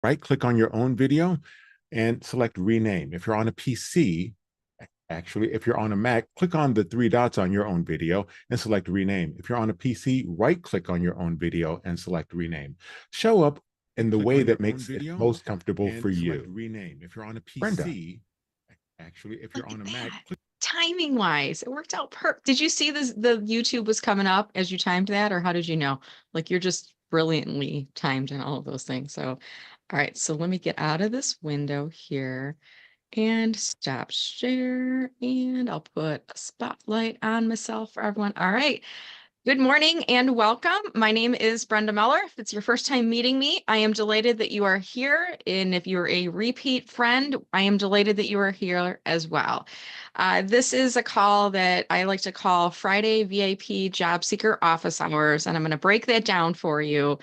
right-click on your own video and select rename. If you're on a PC, actually, if you're on a Mac, click on the three dots on your own video and select rename. If you're on a PC, right-click on your own video and select rename. Show up in the way that makes it most comfortable for you. Rename. If you're on a Brenda. PC, actually, if you're Look on at a Mac, that. Timing wise, it worked out perfect. Did you see this? The YouTube was coming up as you timed that, or how did you know? Like you're just brilliantly timed in all of those things. So, all right. So let me get out of this window here and stop share. And I'll put a spotlight on myself for everyone. All right. Good morning and welcome. My name is Brenda Meller. If it's your first time meeting me, I am delighted that you are here. And if you're a repeat friend, I am delighted that you are here as well. This is a call that I like to call Friday VIP Job Seeker Office Hours, and I'm going to break that down for you.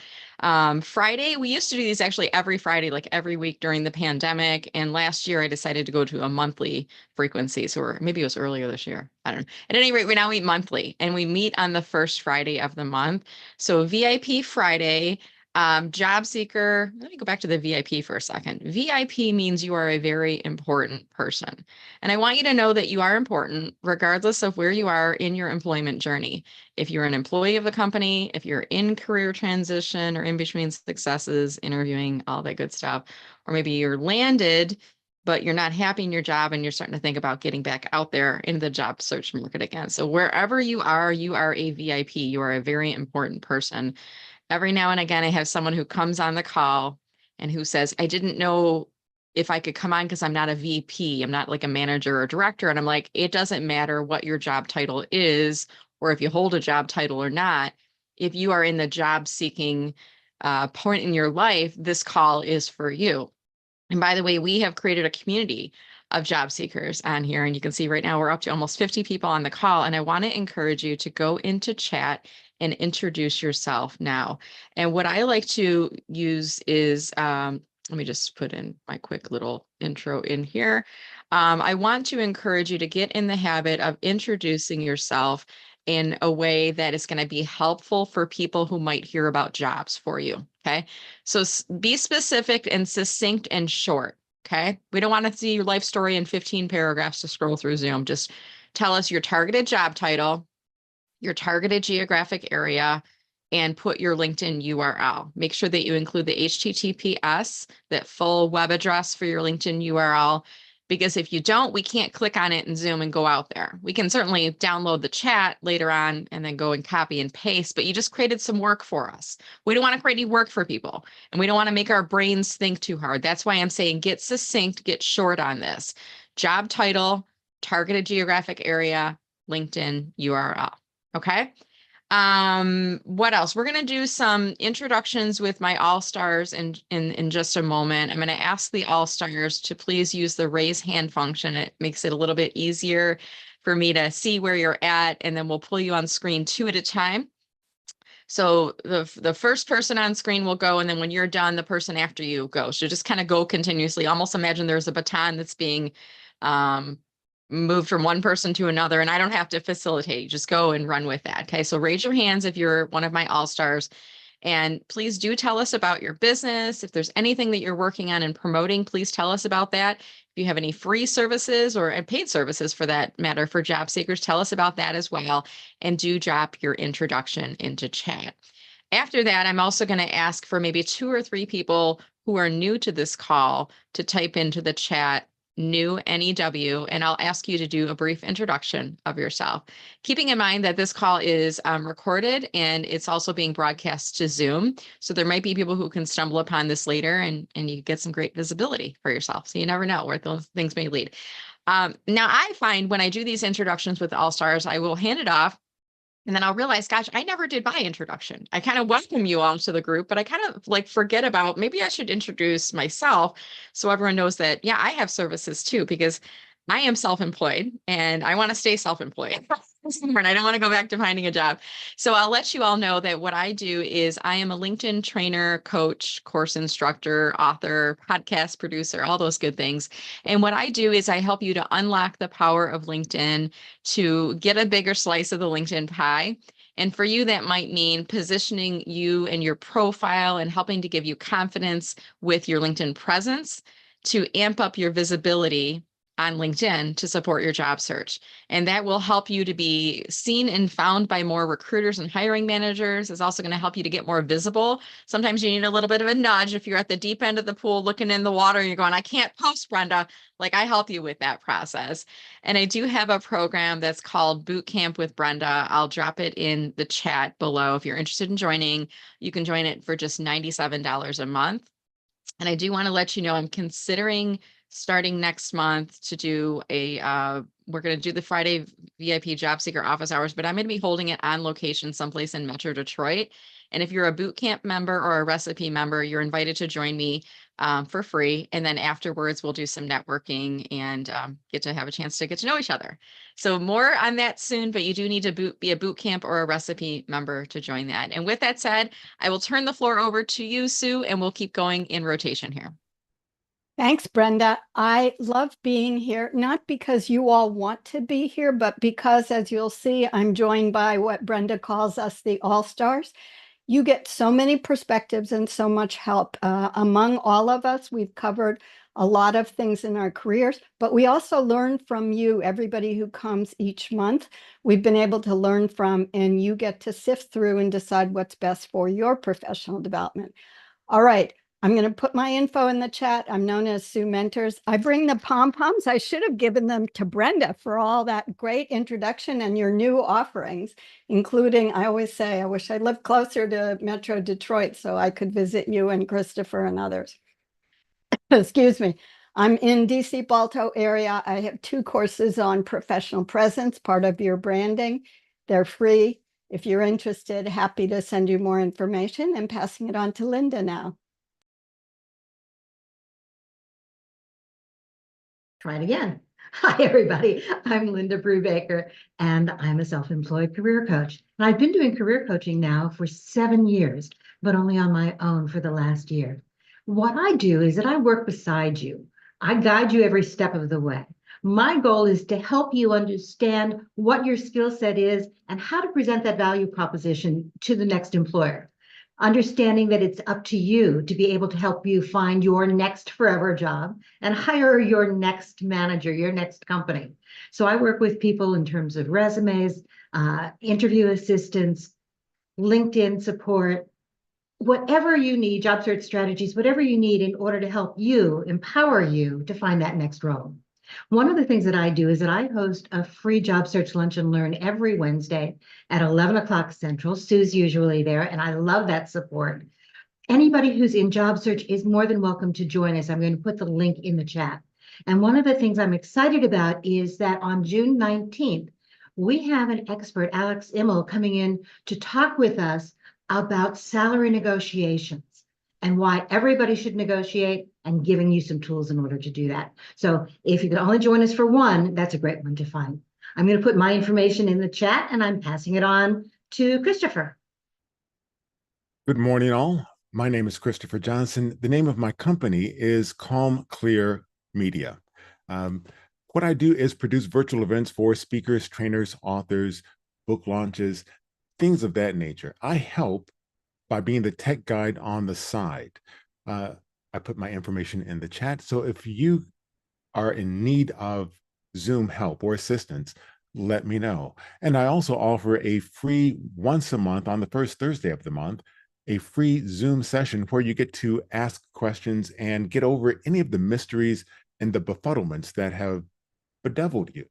Friday, we used to do these actually every Friday, like every week during the pandemic. And last year I decided to go to a monthly frequency. So or maybe it was earlier this year. I don't know. At any rate, we now meet monthly and we meet on the first Friday of the month. So VIP Friday, job seeker. Let me go back to the VIP for a second. VIP means you are a very important person. And I want you to know that you are important regardless of where you are in your employment journey. If you're an employee of the company, if you're in career transition or in between successes, interviewing, all that good stuff, or maybe you're landed, but you're not happy in your job and you're starting to think about getting back out there into the job search market again. So wherever you are a VIP. You are a very important person. Every now and again, I have someone who comes on the call and who says, I didn't know if I could come on because I'm not a VP. I'm not like a manager or director. And I'm like, it doesn't matter what your job title is, or if you hold a job title or not. If you are in the job seeking point in your life, this call is for you. And by the way, we have created a community of job seekers on here. And you can see right now we're up to almost 50 people on the call. And I want to encourage you to go into chat and introduce yourself now. And what I like to use is, let me just put in my quick little intro in here. I want to encourage you to get in the habit of introducing yourself in a way that is going to be helpful for people who might hear about jobs for you. Okay. So be specific and succinct and short. Okay. We don't want to see your life story in 15 paragraphs to scroll through Zoom. Just tell us your targeted job title, your targeted geographic area, and put your LinkedIn URL. Make sure that you include the HTTPS, that full web address for your LinkedIn URL, because if you don't, we can't click on it in Zoom and go out there. We can certainly download the chat later on and then go and copy and paste, but you just created some work for us. We don't want to create any work for people, and we don't want to make our brains think too hard. That's why I'm saying get succinct, get short on this. Job title, targeted geographic area, LinkedIn URL. Okay. What else? We're going to do some introductions with my all-stars in just a moment. I'm going to ask the all-stars to please use the raise hand function. It makes it a little bit easier for me to see where you're at, and then we'll pull you on screen 2 at a time. So the first person on screen will go, and then when you're done, the person after you goes. So just kind of go continuously. Almost imagine there's a baton that's being moved from one person to another, and I don't have to facilitate. You just go and run with that. Okay, so raise your hands if you're one of my all-stars, and please do tell us about your business. If there's anything that you're working on and promoting, please tell us about that. If you have any free services or paid services for that matter for job seekers, tell us about that as well, and do drop your introduction into chat. After that, I'm also going to ask for maybe 2 or 3 people who are new to this call to type into the chat new NEW, and I'll ask you to do a brief introduction of yourself. Keeping in mind that this call is recorded and it's also being broadcast to Zoom. So there might be people who can stumble upon this later and you get some great visibility for yourself. So you never know where those things may lead. Now I find when I do these introductions with all-stars, I will hand it off, and then I'll realize, gosh, I never did my introduction. I kind of welcome you all to the group, but I kind of like forget about maybe I should introduce myself so everyone knows that, yeah, I have services too, because I am self-employed and I want to stay self-employed. And I don't want to go back to finding a job. So I'll let you all know that what I do is I am a LinkedIn trainer, coach, course instructor, author, podcast producer, all those good things. And what I do is I help you to unlock the power of LinkedIn, to get a bigger slice of the LinkedIn pie, And for you, that might mean positioning you and your profile and helping to give you confidence with your LinkedIn presence to amp up your visibility on LinkedIn to support your job search. And that will help you to be seen and found by more recruiters and hiring managers. It's also going to help you to get more visible. Sometimes you need a little bit of a nudge if you're at the deep end of the pool looking in the water and you're going, I can't post, Brenda. Like, I help you with that process. And I do have a program that's called Bootcamp with Brenda. I'll drop it in the chat below. If you're interested in joining, you can join it for just $97 a month. And I do want to let you know, I'm considering starting next month to do we're going to do the Friday VIP job seeker office hours, but I'm going to be holding it on location someplace in Metro Detroit. And if you're a bootcamp member or a recipe member, you're invited to join me for free. And then afterwards, we'll do some networking and get to have a chance to get to know each other. So more on that soon, but you do need to be a bootcamp or a recipe member to join that. And with that said, I will turn the floor over to you, Sue, and we'll keep going in rotation here. Thanks, Brenda. I love being here, not because you all want to be here, but because, as you'll see, I'm joined by what Brenda calls us the All-Stars. You get so many perspectives and so much help. Among all of us, we've covered a lot of things in our careers, but we also learn from you, everybody who comes each month. We've been able to learn from, and you get to sift through and decide what's best for your professional development. All right. I'm going to put my info in the chat. I'm known as Sue Mentors. I bring the pom-poms. I should have given them to Brenda for all that great introduction and your new offerings, including, I always say, I wish I lived closer to Metro Detroit so I could visit you and Christopher and others. Excuse me. I'm in DC Balto area. I have 2 courses on professional presence, part of your branding. They're free. If you're interested, happy to send you more information, and passing it on to Linda now. Try it again. Hi, everybody. I'm Linda Brubaker, and I'm a self-employed career coach. And I've been doing career coaching now for 7 years, but only on my own for the last year. What I do is that I work beside you. I guide you every step of the way. My goal is to help you understand what your skill set is and how to present that value proposition to the next employer. Understanding that it's up to you to be able to help you find your next forever job and hire your next manager, your next company. So I work with people in terms of resumes, interview assistance, LinkedIn support, whatever you need, job search strategies, whatever you need in order to help you, empower you to find that next role. One of the things that I do is that I host a free job search lunch and learn every Wednesday at 11 o'clock Central. Sue's usually there, and I love that support. Anybody who's in job search is more than welcome to join us. I'm going to put the link in the chat. And one of the things I'm excited about is that on June 19th, we have an expert, Alex Immel, coming in to talk with us about salary negotiations and why everybody should negotiate, and giving you some tools in order to do that. So if you can only join us for one, that's a great one to find. I'm going to put my information in the chat, and I'm passing it on to Christopher. Good morning, all. My name is Christopher Johnson. The name of my company is Calm Clear Media. What I do is produce virtual events for speakers, trainers, authors, book launches, things of that nature. I help by being the tech guide on the side. I put my information in the chat. So if you are in need of Zoom help or assistance, let me know. And I also offer a free once a month on the first Thursday of the month, a free Zoom session where you get to ask questions and get over any of the mysteries and the befuddlements that have bedeviled you.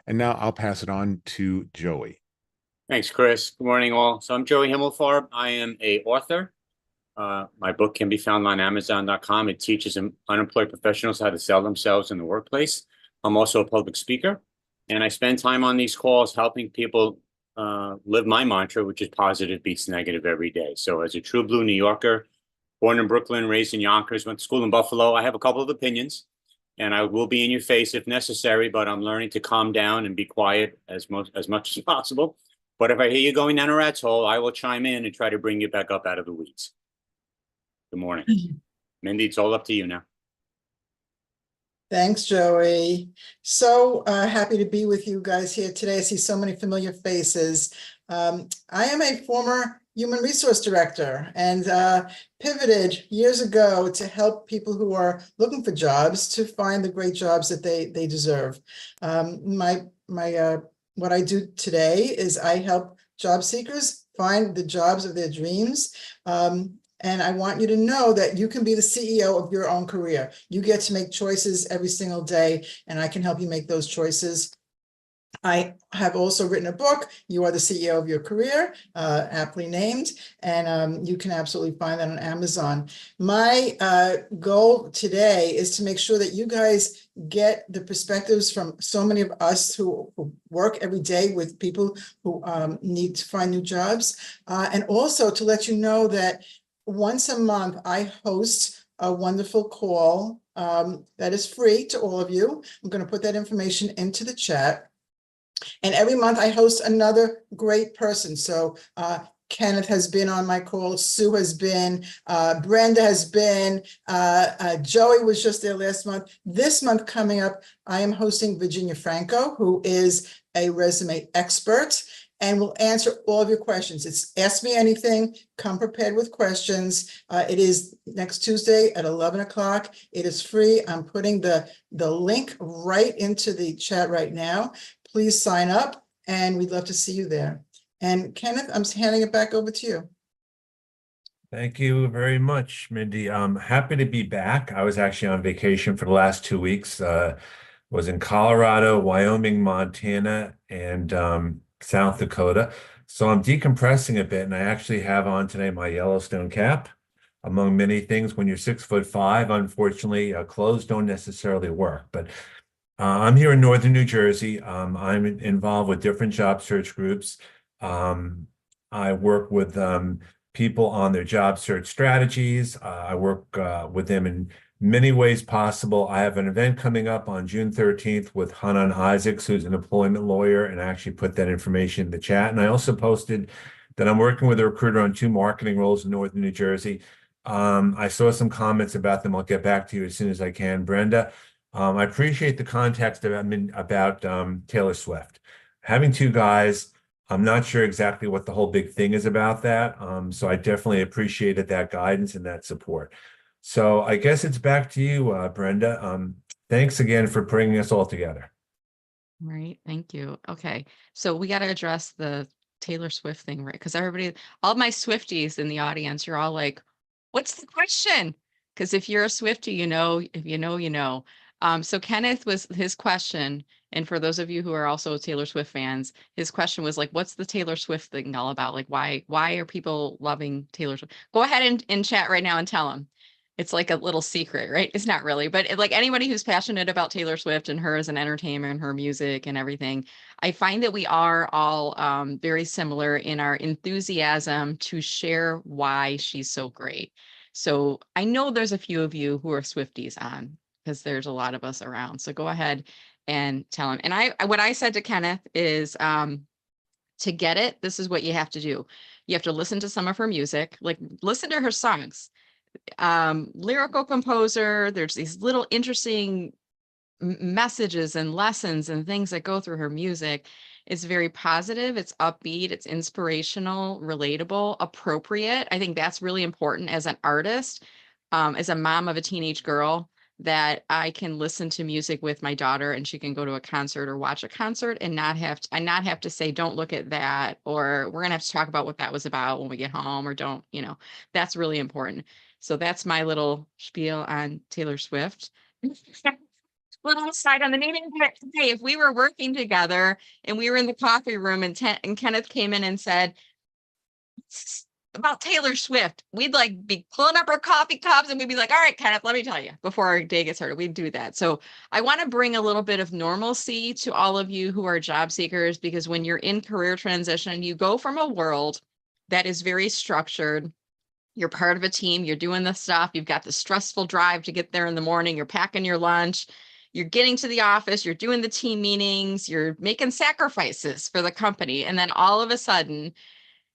And now I'll pass it on to Joey. Thanks, Chris. Good morning, all. So I'm Joey Himmelfarb. I am an author. My book can be found on Amazon.com. It teaches unemployed professionals how to sell themselves in the workplace. I'm also a public speaker, and I spend time on these calls helping people live my mantra, which is positive beats negative every day. So as a true blue New Yorker, born in Brooklyn, raised in Yonkers, went to school in Buffalo, I have a couple of opinions, and I will be in your face if necessary, but I'm learning to calm down and be quiet as much as possible. But if I hear you going down a rat's hole, I will chime in and try to bring you back up out of the weeds. Good morning. Mindy, it's all up to you now. Thanks, Joey. So happy to be with you guys here today. I see so many familiar faces. I am a former human resource director and pivoted years ago to help people who are looking for jobs to find the great jobs that they deserve. What I do today is I help job seekers find the jobs of their dreams. And I want you to know that you can be the CEO of your own career. You get to make choices every single day, and I can help you make those choices. I have also written a book, You Are the CEO of Your Career, aptly named, and you can absolutely find that on Amazon. My goal today is to make sure that you guys get the perspectives from so many of us who work every day with people who need to find new jobs, and also to let you know that once a month, I host a wonderful call that is free to all of you. I'm going to put that information into the chat. And every month I host another great person. So Kenneth has been on my call, Sue has been, Brenda has been, Joey was just there last month. This month coming up, I am hosting Virginia Franco, who is a resume expert, and we'll answer all of your questions. It's Ask Me Anything, come prepared with questions. It is next Tuesday at 11 o'clock. It is free. I'm putting the link right into the chat right now. Please sign up, and we'd love to see you there. And Kenneth, I'm handing it back over to you. Thank you very much, Mindy. I'm happy to be back. I was actually on vacation for the last 2 weeks. Was in Colorado, Wyoming, Montana, and South Dakota. So I'm decompressing a bit, and I actually have on today my Yellowstone cap. Among many things, when you're 6'5", unfortunately, clothes don't necessarily work. But I'm here in northern New Jersey. I'm involved with different job search groups. I work with people on their job search strategies. I work with them in many ways possible. I have an event coming up on June 13th with Hanan Isaacs, who's an employment lawyer, and I actually put that information in the chat. And I also posted that I'm working with a recruiter on 2 marketing roles in northern New Jersey. I saw some comments about them. I'll get back to you as soon as I can. Brenda, I appreciate the context about Taylor Swift. Having 2 guys, I'm not sure exactly what the whole big thing is about that. So I definitely appreciated that guidance and that support. So I guess it's back to you, Brenda. Thanks again for bringing us all together. Right. Thank you. Okay. So we got to address the Taylor Swift thing, right? Because everybody, all my Swifties in the audience, you're all like, what's the question? Because if you're a Swiftie, you know, if you know, you know. So Kenneth was his question. And for those of you who are also Taylor Swift fans, his question was like, what's the Taylor Swift thing all about? Like, why are people loving Taylor Swift? Go ahead and chat right now and tell them. It's like a little secret, right? It's not really, but like anybody who's passionate about Taylor Swift and her as an entertainer and her music and everything, I find that we are all very similar in our enthusiasm to share why she's so great. So I know there's a few of you who are Swifties on, because there's a lot of us around. So go ahead and tell them. And what I said to Kenneth is, to get it, this is what you have to do. You have to listen to some of her music, like listen to her songs. Lyrical composer, there's these little interesting messages and lessons and things that go through her music. It's very positive, it's upbeat, it's inspirational, relatable, appropriate. I think that's really important as an artist, as a mom of a teenage girl, that I can listen to music with my daughter and she can go to a concert or watch a concert and not have to say, don't look at that, or we're gonna have to talk about what that was about when we get home, or don't, that's really important. So that's my little spiel on Taylor Swift. Little aside on the naming of it today, if we were working together and we were in the coffee room and Kenneth came in and said about Taylor Swift, we'd like be pulling up our coffee cups and we'd be like, all right, Kenneth, let me tell you before our day gets started. We'd do that. So I want to bring a little bit of normalcy to all of you who are job seekers, because when you're in career transition, you go from a world that is very structured. You're part of a team, you're doing the stuff, you've got the stressful drive to get there in the morning, you're packing your lunch, you're getting to the office, you're doing the team meetings, you're making sacrifices for the company. And then all of a sudden,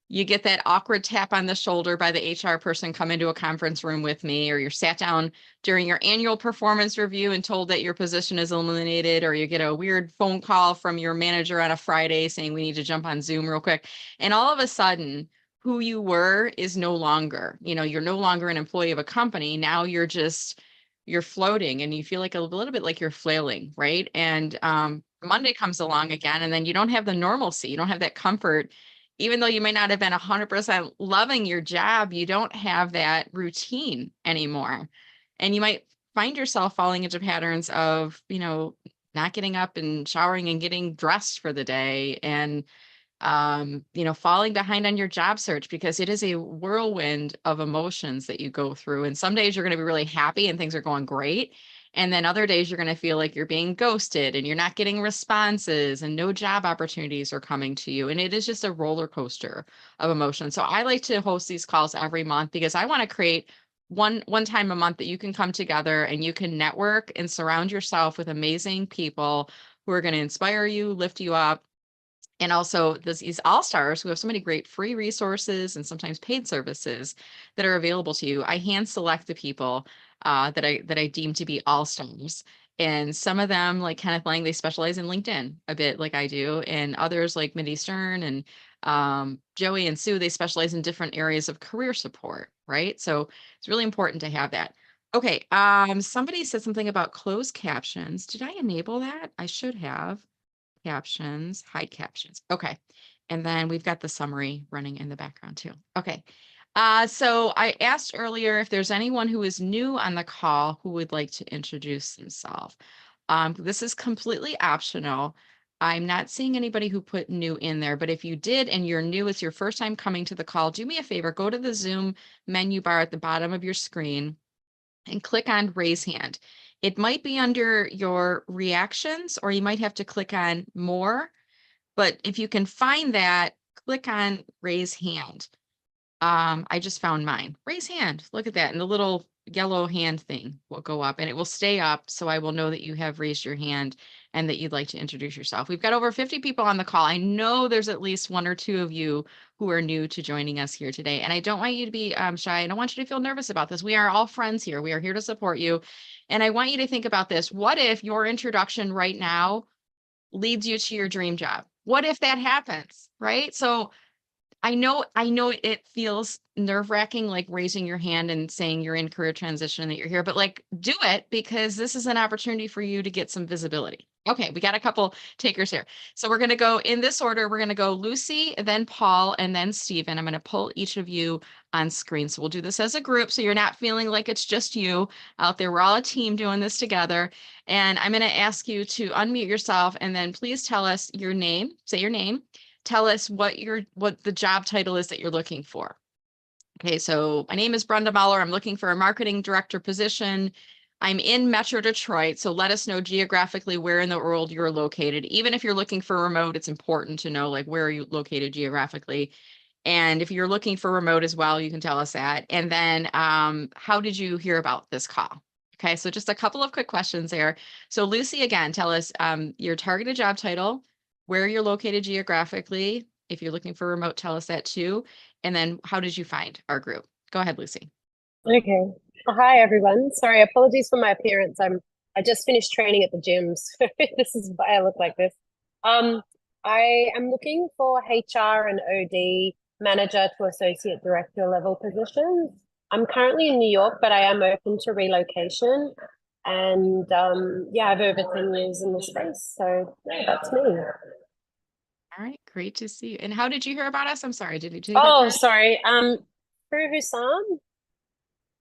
you get that awkward tap on the shoulder by the HR person coming to a conference room with me, or you're sat down during your annual performance review and told that your position is eliminated, or you get a weird phone call from your manager on a Friday saying we need to jump on Zoom real quick. And all of a sudden, who you were is no longer, you're no longer an employee of a company. Now you're floating and you feel like a little bit like you're flailing, right? And Monday comes along again, and then you don't have the normalcy. You don't have that comfort. Even though you may not have been 100% loving your job, you don't have that routine anymore. And you might find yourself falling into patterns of, not getting up and showering and getting dressed for the day, and falling behind on your job search, because it is a whirlwind of emotions that you go through. And some days you're going to be really happy and things are going great. And then other days you're going to feel like you're being ghosted and you're not getting responses and no job opportunities are coming to you. And it is just a roller coaster of emotions. So I like to host these calls every month because I want to create one time a month that you can come together and you can network and surround yourself with amazing people who are going to inspire you, lift you up. And also these all-stars who have so many great free resources and sometimes paid services that are available to you. I hand select the people that I deem to be all-stars. And some of them, like Kenneth Lang, they specialize in LinkedIn a bit like I do. And others like Mindy Stern and Joey and Sue, they specialize in different areas of career support, right? So it's really important to have that. Okay, somebody said something about closed captions. Did I enable that? I should have. Captions, hide captions. Okay. And then we've got the summary running in the background too. Okay. So I asked earlier if there's anyone who is new on the call who would like to introduce themselves. This is completely optional. I'm not seeing anybody who put new in there, but if you did and you're new, it's your first time coming to the call, do me a favor, go to the Zoom menu bar at the bottom of your screen and click on raise hand. It might be under your reactions, or you might have to click on more, but if you can find that, click on raise hand. I just found mine. Raise hand, look at that. And the little yellow hand thing will go up and it will stay up. So I will know that you have raised your hand and that you'd like to introduce yourself. We've got over 50 people on the call. I know there's at least one or two of you who are new to joining us here today. And I don't want you to be shy. I don't want you to feel nervous about this. We are all friends here. We are here to support you. And I want you to think about this. What if your introduction right now leads you to your dream job? What if that happens, right? So I know it feels nerve-wracking, like raising your hand and saying you're in career transition and that you're here, but like do it, because this is an opportunity for you to get some visibility. Okay, we got a couple takers here. So we're going to go in this order. We're going to go Lucy, then Paul, and then Stephen. I'm going to pull each of you on screen. So we'll do this as a group, so you're not feeling like it's just you out there. We're all a team doing this together. And I'm going to ask you to unmute yourself and then please tell us your name, say your name. Tell us what the job title is that you're looking for. Okay, so my name is Brenda Meller. I'm looking for a marketing director position. I'm in Metro Detroit, so let us know geographically where in the world you're located. Even if you're looking for remote, it's important to know like where are you located geographically. And if you're looking for remote as well, you can tell us that. And then how did you hear about this call? Okay, so just a couple of quick questions there. So Lucy, again, tell us your targeted job title, where you're located geographically. If you're looking for remote, tell us that too. And then how did you find our group? Go ahead, Lucy. Okay. Hi, everyone. Sorry, apologies for my appearance. I just finished training at the gym, so this is why I look like this. I am looking for HR and OD manager to associate director level positions. I'm currently in New York, but I am open to relocation. And yeah, I have over 10 years in this space. So yeah, that's me. All right, great to see you. And how did you hear about us? I'm sorry, did you do Oh, that? sorry. Through Hussam,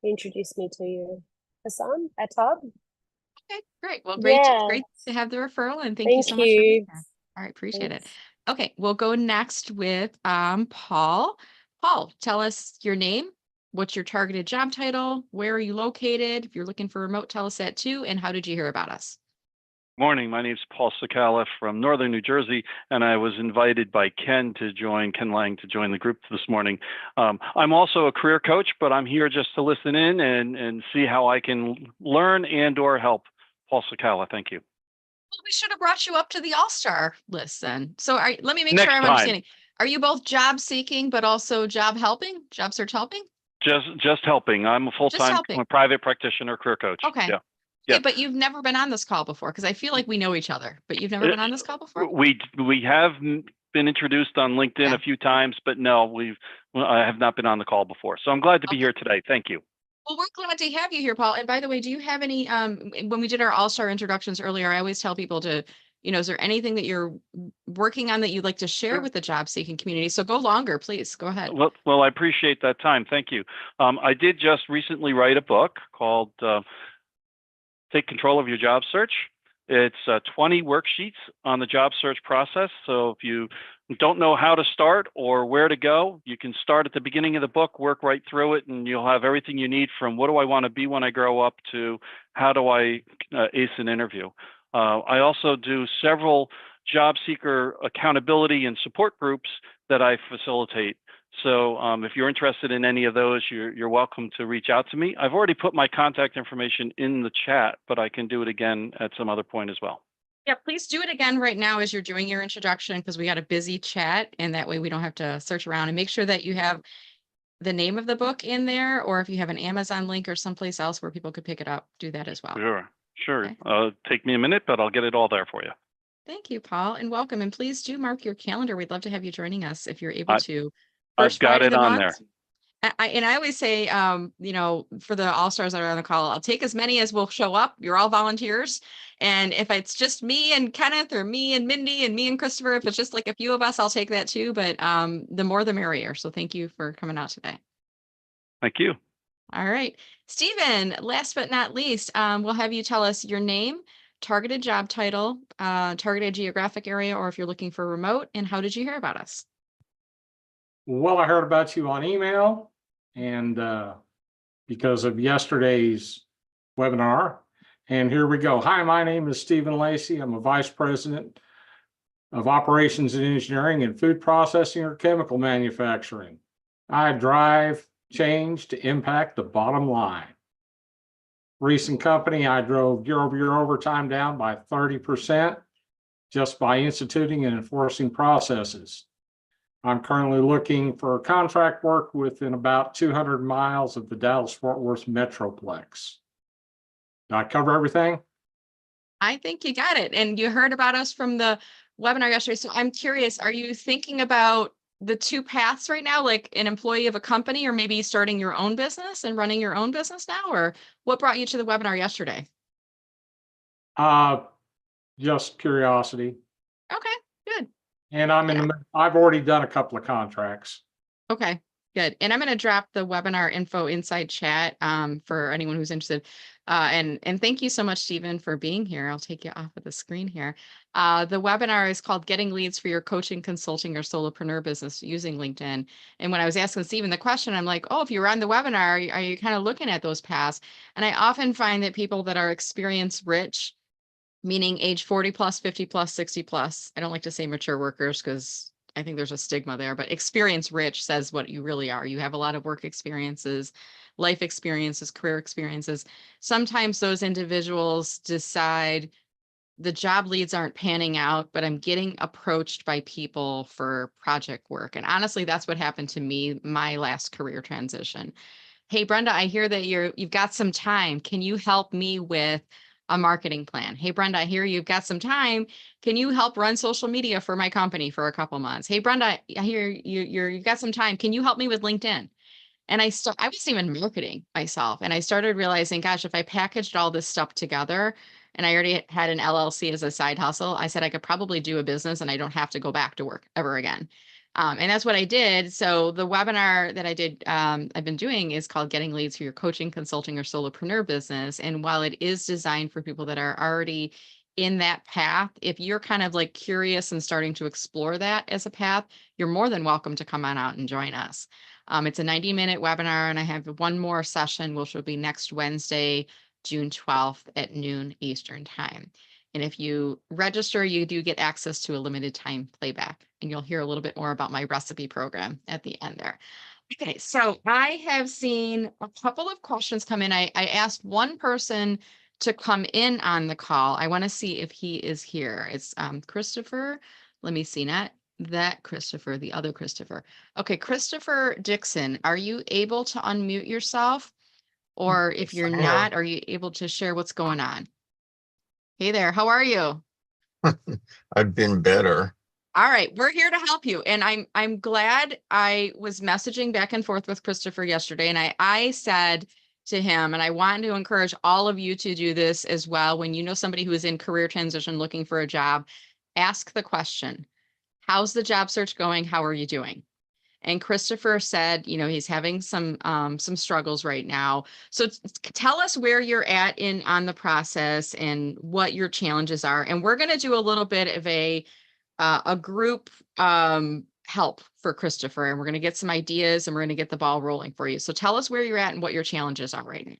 he introduced me to you. Hussam Atab. Okay, great. Well, great, Yeah. great to have the referral, and thank you so much for being here. All right, appreciate it. Okay, we'll go next with Paul. Paul, tell us your name, what's your targeted job title, where are you located? If you're looking for remote, tell us that too, and how did you hear about us? Morning, my name is Paul Sakala from Northern New Jersey, and I was invited by Ken Lang to join the group this morning. I'm also a career coach, but I'm here just to listen in and see how I can learn and or help. Paul Sakala, thank you. Well, we should have brought you up to the all-star list then. So let me make Next sure I'm time. understanding. Are you both job seeking, but also job search helping? Just helping. I'm a full-time helping. private practitioner, career coach. Okay. Yeah. Yeah, Yeah. but you've never been on this call before because I feel like we know each other, but you've never been on this call before? We have been introduced on LinkedIn Yeah. a few times, but no, I have not been on the call before. So I'm glad to be here today. Thank you. Well, we're glad to have you here, Paul. And by the way, do you have any, when we did our all-star introductions earlier, I always tell people to, is there anything that you're working on that you'd like to share with the job seeking community? So go longer, please. Go ahead. Well, I appreciate that time. Thank you. I did just recently write a book called Take Control of Your Job Search. It's 20 worksheets on the job search process. So if you don't know how to start or where to go, you can start at the beginning of the book, work right through it, and you'll have everything you need from what do I want to be when I grow up to how do I ace an interview. I also do several job seeker accountability and support groups that I facilitate. So if you're interested in any of those, you're welcome to reach out to me. I've already put my contact information in the chat, but I can do it again at some other point as well. Yeah, please do it again right now as you're doing your introduction because we got a busy chat and that way we don't have to search around, and make sure that you have the name of the book in there, or if you have an Amazon link or someplace else where people could pick it up, do that as well. Sure. Okay. Take me a minute, but I'll get it all there for you. Thank you, Paul, and welcome. And please do mark your calendar. We'd love to have you joining us if you're able to. I've got Friday it of the on month. there. I always say, for the all-stars that are on the call, I'll take as many as will show up. You're all volunteers. And if it's just me and Kenneth or me and Mindy and me and Christopher, if it's just like a few of us, I'll take that too. But the more the merrier. So thank you for coming out today. Thank you. All right. Stephen, last but not least, we'll have you tell us your name, targeted job title, targeted geographic area, or if you're looking for remote, and how did you hear about us? Well, I heard about you on email and because of yesterday's webinar. And here we go. Hi, my name is Stephen Lacey. I'm a vice president of operations and engineering in food processing or chemical manufacturing. I drive change to impact the bottom line. Recent company, I drove year-over-year overtime down by 30% just by instituting and enforcing processes. I'm currently looking for contract work within about 200 miles of the Dallas-Fort Worth Metroplex. Did I cover everything? I think you got it. And you heard about us from the webinar yesterday. So I'm curious, are you thinking about the two paths right now, like an employee of a company or maybe starting your own business and running your own business now? Or what brought you to the webinar yesterday? Just curiosity. Okay, good. And I've already done a couple of contracts. Okay, good. And I'm going to drop the webinar info inside chat for anyone who's interested. And thank you so much, Stephen, for being here. I'll take you off of the screen here. The webinar is called Getting Leads for Your Coaching, Consulting, or Solopreneur Business Using LinkedIn. And when I was asking Stephen the question, I'm like, oh, if you're on the webinar, are you kind of looking at those paths? And I often find that people that are experience rich, meaning age 40 plus, 50 plus, 60 plus. I don't like to say mature workers because I think there's a stigma there, but experience rich says what you really are. You have a lot of work experiences, life experiences, career experiences. Sometimes those individuals decide the job leads aren't panning out, but I'm getting approached by people for project work. And honestly, that's what happened to me, my last career transition. Hey, Brenda, I hear that you've got some time. Can you help me with a marketing plan? Hey, Brenda, I hear you've got some time. Can you help run social media for my company for a couple months? Hey, Brenda, I hear you've got some time. Can you help me with LinkedIn? And I wasn't even marketing myself. And I started realizing, gosh, if I packaged all this stuff together and I already had an LLC as a side hustle, I said I could probably do a business and I don't have to go back to work ever again. And that's what I did. So the webinar that I did, I've been doing is called Getting Leads for Your Coaching, Consulting, or Solopreneur Business. And while it is designed for people that are already in that path, if you're kind of like curious and starting to explore that as a path, you're more than welcome to come on out and join us. It's a 90-minute webinar, and I have one more session, which will be next Wednesday, June 12th at noon Eastern time. And if you register, you do get access to a limited time playback, and you'll hear a little bit more about my recipe program at the end there. Okay, so I have seen a couple of questions come in. I asked one person to come in on the call. I want to see if he is here. It's Christopher. Let me see, not that Christopher, the other Christopher. Okay, Christopher Dixon, are you able to unmute yourself? Or if you're not, are you able to share what's going on? Hey there, how are you? I've been better. All right, we're here to help you. And I'm glad. I was messaging back and forth with Christopher yesterday, and I said to him, and I want to encourage all of you to do this as well. When you know somebody who is in career transition looking for a job, ask the question, how's the job search going? How are you doing? And Christopher said, you know, he's having some struggles right now. So tell us where you're at on the process and what your challenges are. And we're going to do a little bit of a group help for Christopher, and we're going to get some ideas and we're going to get the ball rolling for you. So tell us where you're at and what your challenges are right now.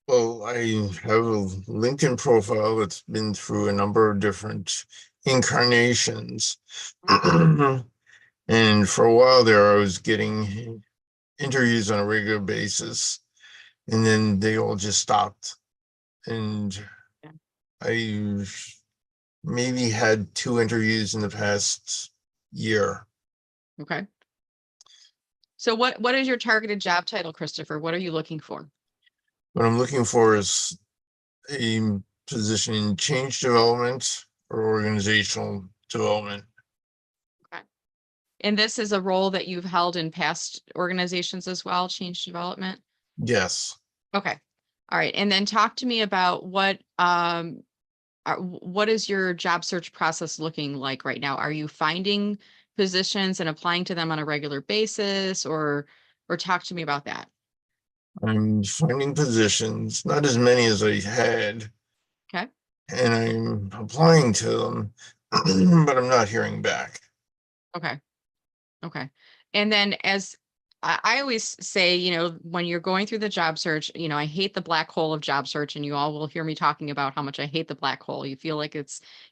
Well, I have a LinkedIn profile that's been through a number of different incarnations. And for a while there, I was getting interviews on a regular basis, and then they all just stopped. And I maybe had 2 interviews in the past year. Okay. So what is your targeted job title, Christopher? What are you looking for? What I'm looking for is a position in change development or organizational development. Okay. And this is a role that you've held in past organizations as well, change development? Yes. Okay. All right. And then talk to me about what is your job search process looking like right now? Are you finding positions and applying to them on a regular basis, or talk to me about that? I'm finding positions, not as many as I had. Okay. And I'm applying to them, but I'm not hearing back. Okay. Okay. And then as I always say, you know, when you're going through the job search, you know, I hate the black hole of job search, and you all will hear me talking about how much I hate the black hole. You feel like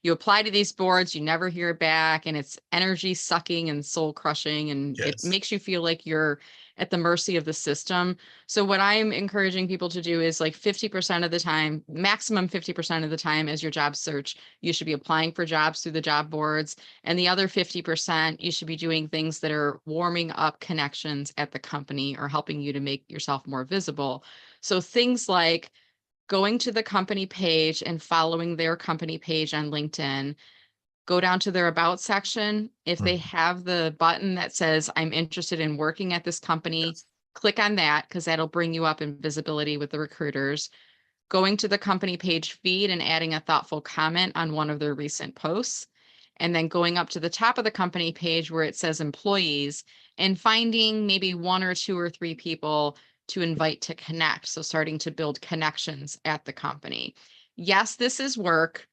you apply to these boards, you never hear back, and it's energy sucking and soul crushing, and it Yes. makes you feel like you're at the mercy of the system. So what I'm encouraging people to do is like 50% of the time, maximum 50% of the time as your job search, you should be applying for jobs through the job boards. And the other 50%, you should be doing things that are warming up connections at the company or helping you to make yourself more visible. So things like going to the company page and following their company page on LinkedIn, go down to their about section. If they have the button that says, I'm interested in working at this company, click on that, because that'll bring you up in visibility with the recruiters. Going to the company page feed and adding a thoughtful comment on one of their recent posts. And then going up to the top of the company page where it says employees and finding maybe 1 or 2 or 3 people to invite to connect. So starting to build connections at the company. Yes, this is work,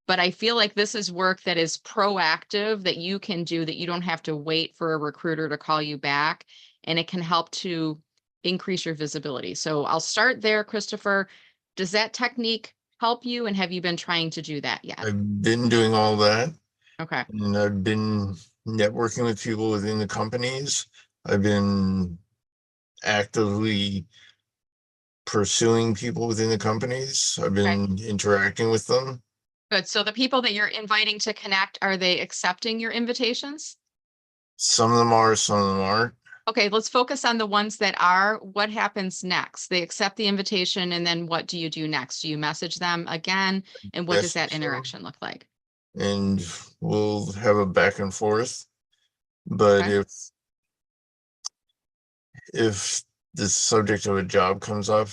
but I feel like this is work that is proactive, that you can do, that you don't have to wait for a recruiter to call you back, and it can help to increase your visibility. So I'll start there, Christopher. Does that technique help you, and have you been trying to do that yet? I've been doing all that. Okay. And I've been networking with people within the companies. I've been actively pursuing people within the companies. I've been interacting with them. Good. So the people that you're inviting to connect, are they accepting your invitations? Some of them are, some of them aren't. Okay, let's focus on the ones that are. What happens next? They accept the invitation, and then what do you do next? Do you message them again? And what does that Message them. interaction look like? And we'll have a back and forth. But Okay. if the subject of a job comes up,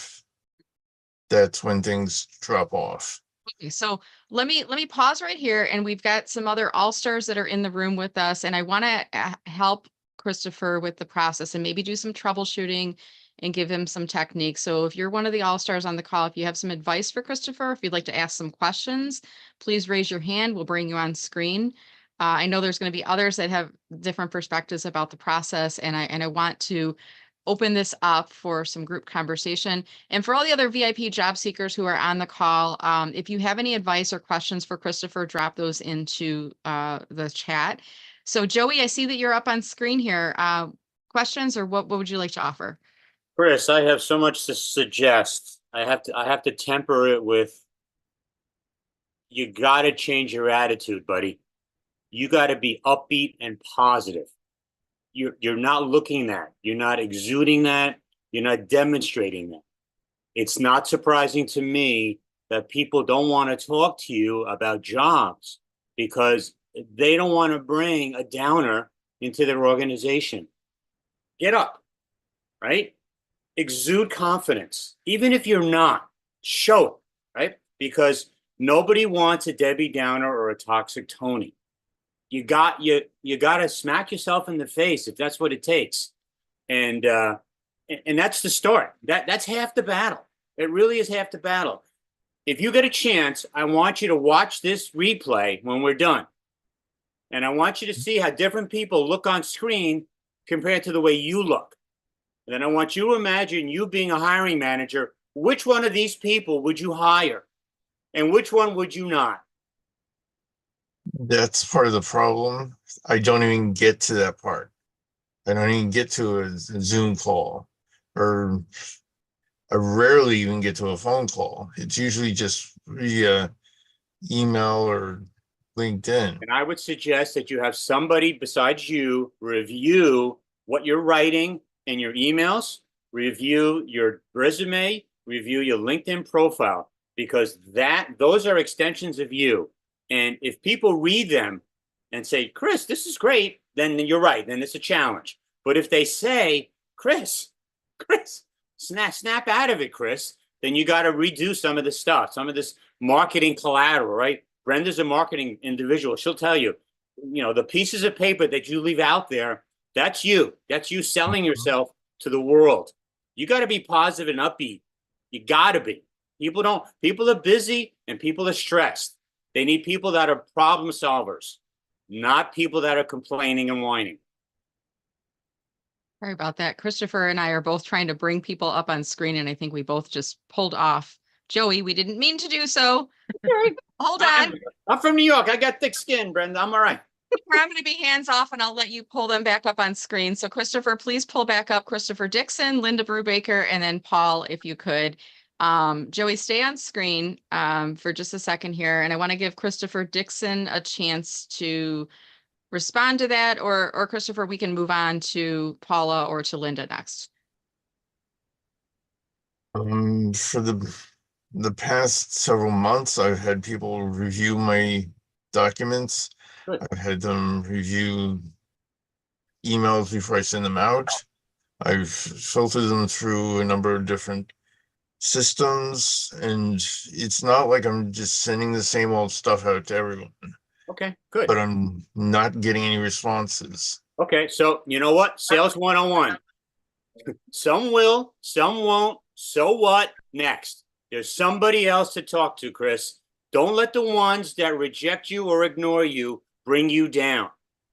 that's when things drop off. Okay, so let me pause right here, and we've got some other all-stars that are in the room with us, and I want to help Christopher with the process and maybe do some troubleshooting and give him some techniques. So if you're one of the all-stars on the call, if you have some advice for Christopher, if you'd like to ask some questions, please raise your hand. We'll bring you on screen. I know there's going to be others that have different perspectives about the process, and I want to open this up for some group conversation. And for all the other VIP job seekers who are on the call, if you have any advice or questions for Christopher, drop those into the chat. So Joey, I see that you're up on screen here. Questions, or what would you like to offer? Chris, I have so much to suggest. I have to temper it with, you got to change your attitude, buddy. you got to be upbeat and positive. You're not looking that. You're not exuding that. You're not demonstrating that. It's not surprising to me that people don't want to talk to you about jobs because they don't want to bring a downer into their organization. Get up, right? Exude confidence. Even if you're not, show it, right? Because nobody wants a Debbie Downer or a toxic Tony. You got to smack yourself in the face if that's what it takes. And that's the start. That's half the battle. It really is half the battle. If you get a chance, I want you to watch this replay when we're done. And I want you to see how different people look on screen compared to the way you look. And then I want you to imagine you being a hiring manager. Which one of these people would you hire? And which one would you not? That's part of the problem. I don't even get to that part. I don't even get to a Zoom call, or I rarely even get to a phone call. It's usually just via email or LinkedIn. And I would suggest that you have somebody besides you review what you're writing in your emails, review your resume, review your LinkedIn profile, because those are extensions of you. And if people read them and say, Chris, this is great, then you're right. Then it's a challenge. But if they say, Chris, snap out of it, Chris, then you got to redo some of the stuff, some of this marketing collateral, right? Brenda's a marketing individual. She'll tell you, the pieces of paper that you leave out there, that's you. That's you selling yourself to the world. You got to be positive and upbeat. You got to be. People are busy and people are stressed. They need people that are problem solvers, not people that are complaining and whining. Sorry about that. Christopher and I are both trying to bring people up on screen, and I think we both just pulled off. Joey, we didn't mean to do so. Hold on. I'm from New York. I got thick skin, Brenda. I'm all right. I'm going to be hands off, and I'll let you pull them back up on screen. So Christopher, please pull back up Christopher Dixon, Linda Brubaker, and then Paul, if you could. Joey, stay on screen for just a second here. And I want to give Christopher Dixon a chance to respond to that, or Christopher, we can move on to Paula or to Linda next. For the past several months, I've had people review my documents. Good. I've had them review emails before I send them out. I've filtered them through a number of different systems, and it's not like I'm just sending the same old stuff out to everyone. Okay, good. But I'm not getting any responses. Okay, so you know what? Sales 101. Some will, some won't. So what? Next. There's somebody else to talk to, Chris. Don't let the ones that reject you or ignore you bring you down.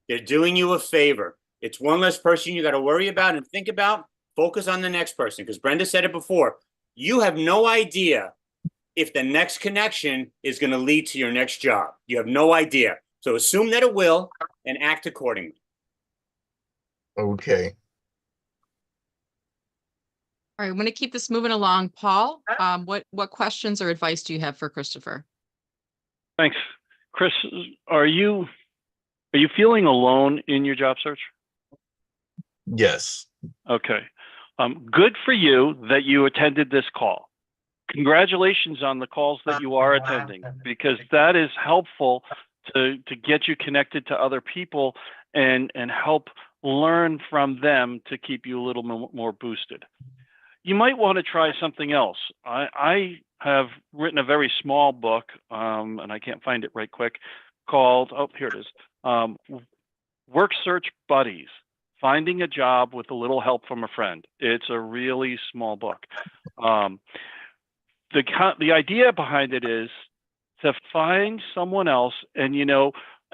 They're doing you a favor. It's one less person you got to worry about and think about. Focus on the next person, because Brenda said it before. You have no idea if the next connection is going to lead to your next job. You have no idea. So assume that it will and act accordingly. Okay. All right, I'm going to keep this moving along. Paul, what questions or advice do you have for Christopher? Thanks. Chris, are you feeling alone in your job search? Yes. Okay. Good for you that you attended this call. Congratulations on the calls that you are attending, because that is helpful to get you connected to other people and help learn from them to keep you a little more boosted. You might want to try something else. I have written a very small book, and I can't find it right quick, called, here it is, Work Search Buddies, Finding a Job with a Little Help from a Friend. It's a really small book. The idea behind it is to find someone else, and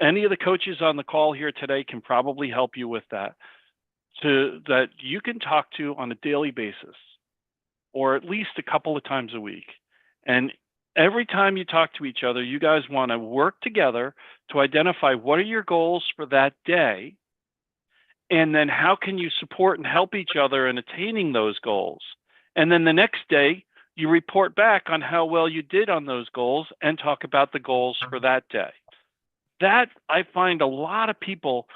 any of the coaches on the call here today can probably help you with that, that you can talk to on a daily basis, or at least a couple of times a week. And every time you talk to each other, you guys want to work together to identify what are your goals for that day, and then how can you support and help each other in attaining those goals. And then the next day, you report back on how well you did on those goals and talk about the goals for that day. that I find a lot of people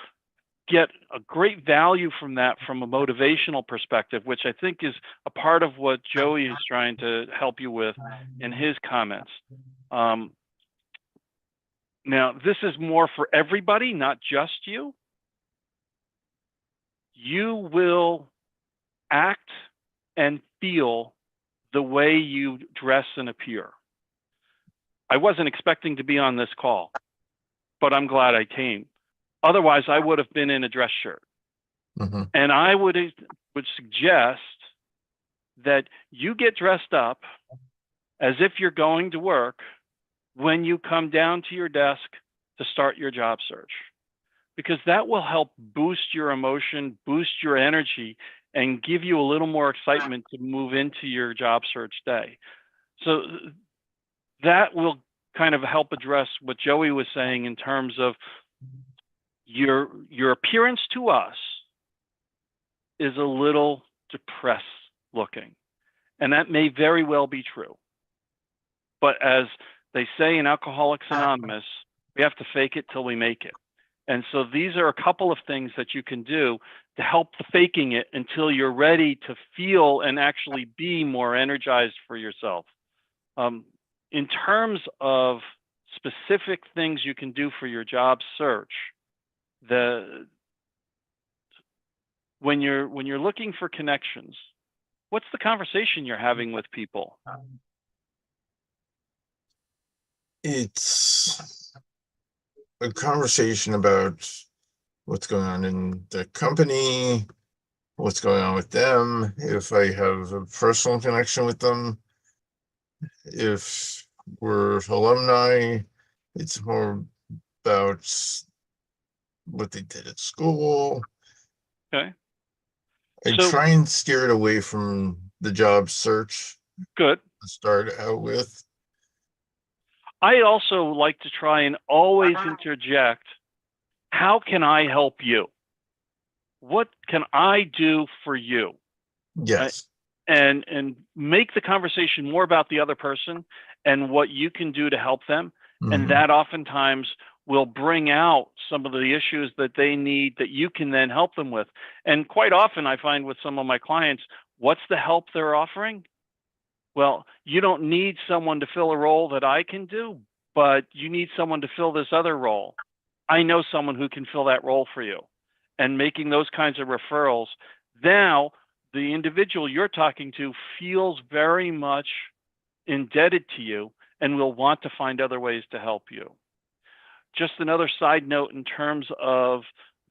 get a great value from that from a motivational perspective, which I think is a part of what Joey is trying to help you with in his comments. Now, this is more for everybody, not just you. You will act and feel the way you dress and appear. I wasn't expecting to be on this call, but I'm glad I came. Otherwise, I would have been in a dress shirt. And I would suggest that you get dressed up as if you're going to work when you come down to your desk to start your job search, because that will help boost your emotion, boost your energy, and give you a little more excitement to move into your job search day. So that will kind of help address what Joey was saying in terms of your appearance to us is a little depressed looking. And that may very well be true. But as they say in Alcoholics Anonymous, we have to fake it till we make it. And so these are a couple of things that you can do to help the faking it until you're ready to feel and actually be more energized for yourself. In terms of specific things you can do for your job search, when you're looking for connections, what's the conversation you're having with people? It's a conversation about what's going on in the company, what's going on with them, if I have a personal connection with them, if we're alumni, it's more about what they did at school. Okay. I So- try and steer it away from the job search Good. to start out with. I also like to try and always interject, how can I help you? What can I do for you? Yes. And make the conversation more about the other person and what you can do to help them. And that oftentimes will bring out some of the issues that they need that you can then help them with. And quite often I find with some of my clients, what's the help they're offering? Well, you don't need someone to fill a role that I can do, but you need someone to fill this other role. I know someone who can fill that role for you. And making those kinds of referrals, now the individual you're talking to feels very much indebted to you and will want to find other ways to help you. Just another side note in terms of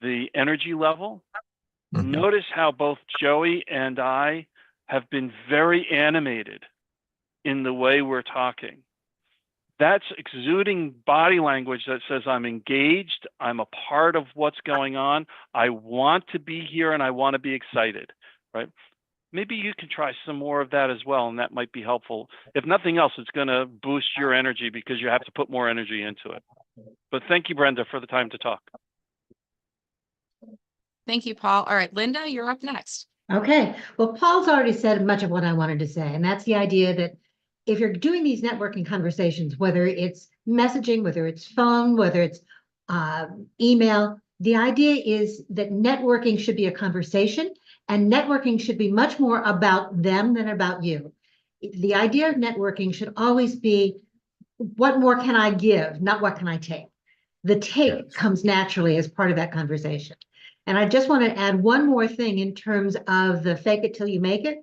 the energy level, notice how both Joey and I have been very animated in the way we're talking. That's exuding body language that says I'm engaged, I'm a part of what's going on, I want to be here and I want to be excited, right? Maybe you can try some more of that as well, and that might be helpful. If nothing else, it's going to boost your energy because you have to put more energy into it. But thank you, Brenda, for the time to talk. Thank you, Paul. All right, Linda, you're up next. Okay, well, Paul's already said much of what I wanted to say, and that's the idea that if you're doing these networking conversations, whether it's messaging, whether it's phone, whether it's email, the idea is that networking should be a conversation, and networking should be much more about them than about you. The idea of networking should always be, what more can I give, not what can I take? The take comes naturally as part of that conversation. And I just want to add one more thing in terms of the fake it till you make it.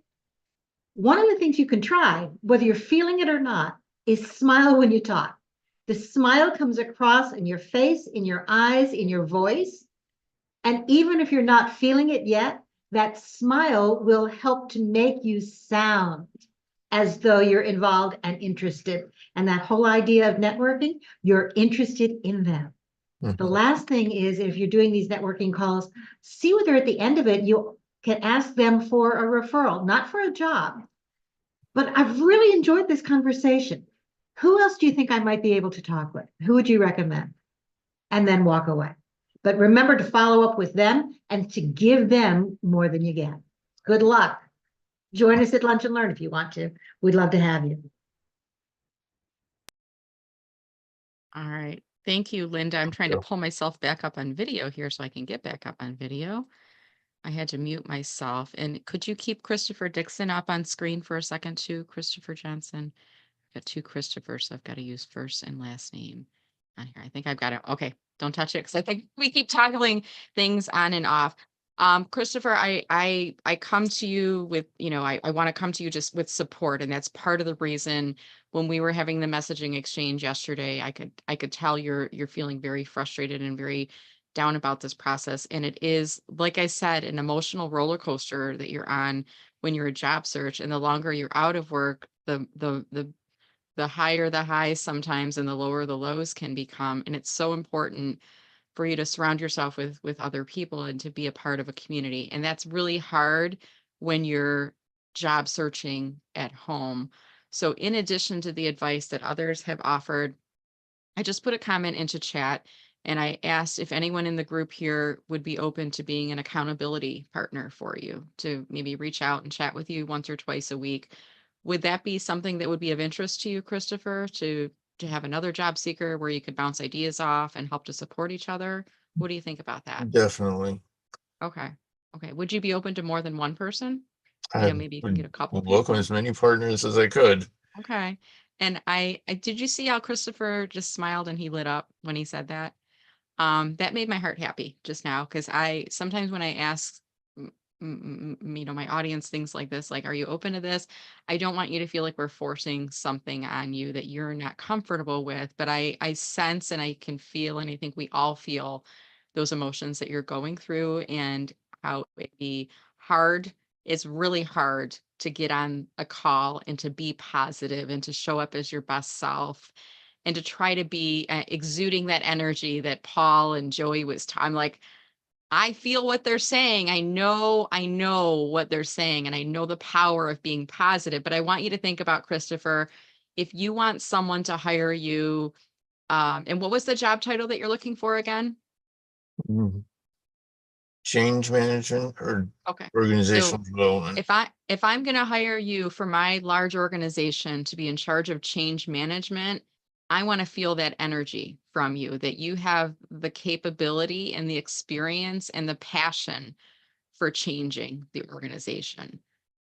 One of the things you can try, whether you're feeling it or not, is smile when you talk. The smile comes across in your face, in your eyes, in your voice. And even if you're not feeling it yet, that smile will help to make you sound as though you're involved and interested. And that whole idea of networking, you're interested in them. The last thing is, if you're doing these networking calls, see whether at the end of it, you can ask them for a referral, not for a job. But I've really enjoyed this conversation. Who else do you think I might be able to talk with? Who would you recommend? And then walk away. But remember to follow up with them and to give them more than you get. Good luck. Join us at Lunch and Learn if you want to. We'd love to have you. All right. Thank you, Linda. I'm trying to Yeah. pull myself back up on video here so I can get back up on video. I had to mute myself. And could you keep Christopher Dixon up on screen for a second too, Christopher Johnson? Got two Christophers, so I've got to use first and last name on here. I think I've got it. Okay, don't touch it because I think we keep toggling things on and off. Christopher, I come to you with, I want to come to you just with support, and that's part of the reason when we were having the messaging exchange yesterday, I could tell you're feeling very frustrated and very down about this process. And it is, like I said, an emotional roller coaster that you're on when you're a job search. And the longer you're out of work, the higher the highs sometimes and the lower the lows can become. And it's so important for you to surround yourself with other people and to be a part of a community. And that's really hard when you're job searching at home. So in addition to the advice that others have offered, I just put a comment into chat and I asked if anyone in the group here would be open to being an accountability partner for you, to maybe reach out and chat with you once or twice a week. Would that be something that would be of interest to you, Christopher, to have another job seeker where you could bounce ideas off and help to support each other? What do you think about that? Definitely. Okay. Okay. Would you be open to more than one person? I Maybe you can would get a couple welcome people. as many partners as I could. Okay. And I did you see how Christopher just smiled and he lit up when he said that? That made my heart happy just now because I sometimes when I ask my audience things like this, like, are you open to this? I don't want you to feel like we're forcing something on you that you're not comfortable with, but I sense and I can feel, and I think we all feel those emotions that you're going through and how it be hard. It's really hard to get on a call and to be positive and to show up as your best self and to try to be exuding that energy that Paul and Joey I'm like, I feel what they're saying. I know what they're saying, and I know the power of being positive. But I want you to think about, Christopher, if you want someone to hire you, and what was the job title that you're looking for again? Mhm. Change management or Okay. organizational development. If I'm going to hire you for my large organization to be in charge of change management, I want to feel that energy from you, that you have the capability and the experience and the passion for changing the organization.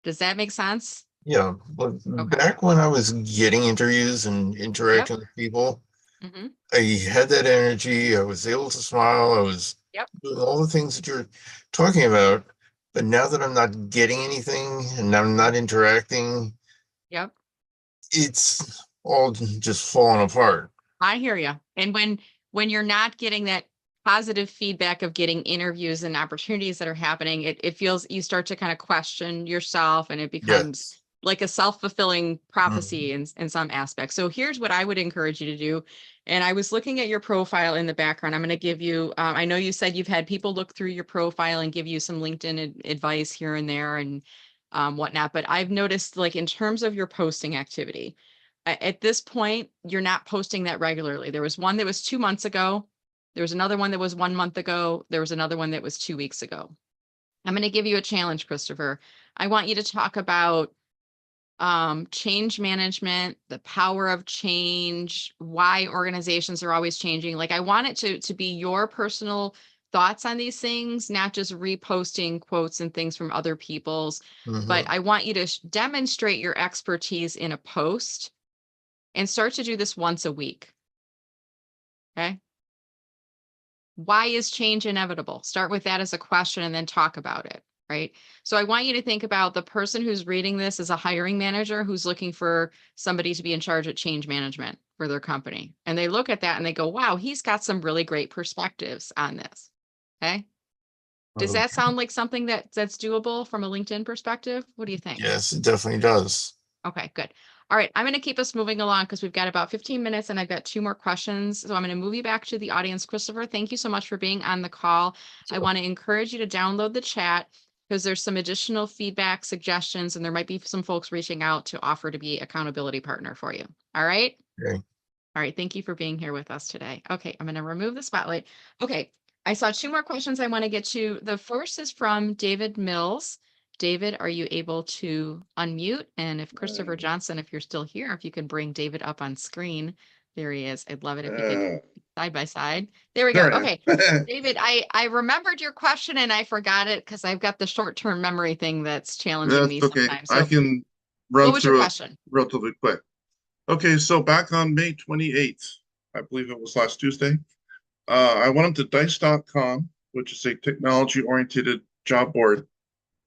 Does that make sense? Yeah, but Okay. back when I was getting interviews and Yep. interacting with people, hmm I had that energy. I was able to smile. I was Yep. doing all the things that you're talking about. But now that I'm not getting anything and I'm not interacting, Yep. it's all just falling apart. I hear you. And when you're not getting that positive feedback of getting interviews and opportunities that are happening, it feels you start to kind of question yourself and it becomes Yes. like a self-fulfilling prophecy in some aspects. So here's what I would encourage you to do. And I was looking at your profile in the background. I'm going to give you, I know you said you've had people look through your profile and give you some LinkedIn advice here and there and whatnot. But I've noticed, like, in terms of your posting activity, at this point, you're not posting that regularly. There was one that was 2 months ago. There was another one that was 1 month ago. There was another one that was 2 weeks ago. I'm going to give you a challenge, Christopher. I want you to talk about change management, the power of change, why organizations are always changing. Like, I want it to be your personal thoughts on these things, not just reposting quotes and things from other people's, but I want you to demonstrate your expertise in a post and start to do this once a week. Okay. Why is change inevitable? Start with that as a question and then talk about it. Right. So I want you to think about the person who's reading this as a hiring manager who's looking for somebody to be in charge of change management for their company. And they look at that and they go, wow, he's got some really great perspectives on this. Okay. Does that sound like something that's doable from a LinkedIn perspective? What do you think? Yes, it definitely does. Okay, good. All right, I'm going to keep us moving along because we've got about 15 minutes and I've got 2 more questions. So I'm going to move you back to the audience. Christopher, thank you so much for being on the call. I want to encourage you to download the chat because there's some additional feedback, suggestions, and there might be some folks reaching out to offer to be accountability partner for you. All right. Okay. All right. Thank you for being here with us today. Okay, I'm going to remove the spotlight. Okay, I saw 2 more questions I want to get to. The first is from David Mills. David, are you able to unmute? And if Christopher Johnson, if you're still here, if you could bring David up on screen. There he is. I'd love it if you could side by side. There we go. There Okay. it is. David, I remembered your question and I forgot it because I've got the short-term memory thing that's challenging me That's okay. sometimes. I So can what run was your through it question? relatively quick. Okay, so back on May 28th, I believe it was last Tuesday, I went up to dice.com, which is a technology-oriented job board,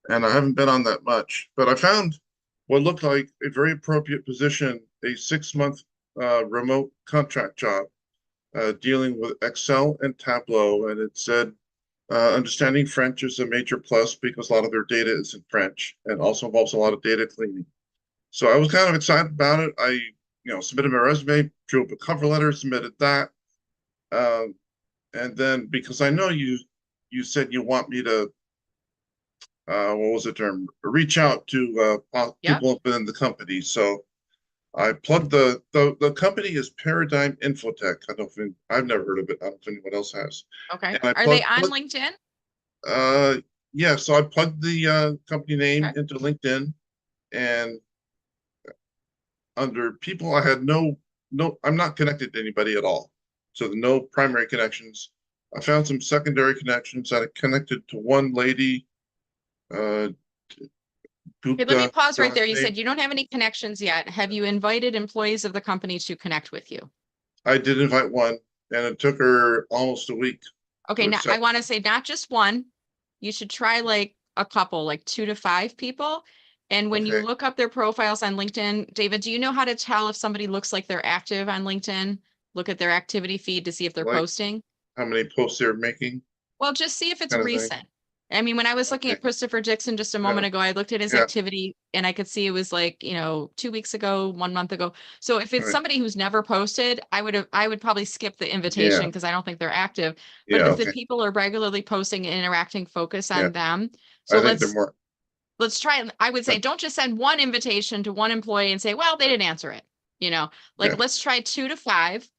and I haven't been on that much, but I found what looked like a very appropriate position, a 6-month remote contract job dealing with Excel and Tableau, and it said understanding French is a major plus because a lot of their data is in French and also involves a lot of data cleaning. So I was kind of excited about it. I, submitted my resume, drew up a cover letter, submitted that. And then because I know you said you want me to, what was the term? Reach out to people within the company. So I plugged the company is Paradigm Infotech. I don't think I've never heard of it. I don't know if anyone else has. Okay. And Are they on LinkedIn? Yeah, so I plugged the company name into LinkedIn, and under people I had no, I'm not connected to anybody at all. So no primary connections. I found some secondary connections. I connected to one lady. Okay, let me pause right there. You said you don't have any connections yet. Have you invited employees of the company to connect with you? I did invite one, and it took her almost a week. Okay, now I want to say not just one. You should try like a couple, like 2 to 5 people. And when you look up their profiles on LinkedIn, David, do you know how to tell if somebody looks like they're active on LinkedIn? Look at their activity feed to see if they're posting. How many posts they're making? Well, just see if it's recent. I mean, when I was looking at Christopher Dixon just a moment ago, I looked at his activity and I could see it was like, 2 weeks ago, 1 month ago. So if it's somebody who's never posted, I would probably skip the invitation because I don't think they're active. But if the people are regularly posting and interacting, focus on them. So let's try. I would say, don't just send one invitation to one employee and say, well, they didn't answer it. Let's try 2 to 5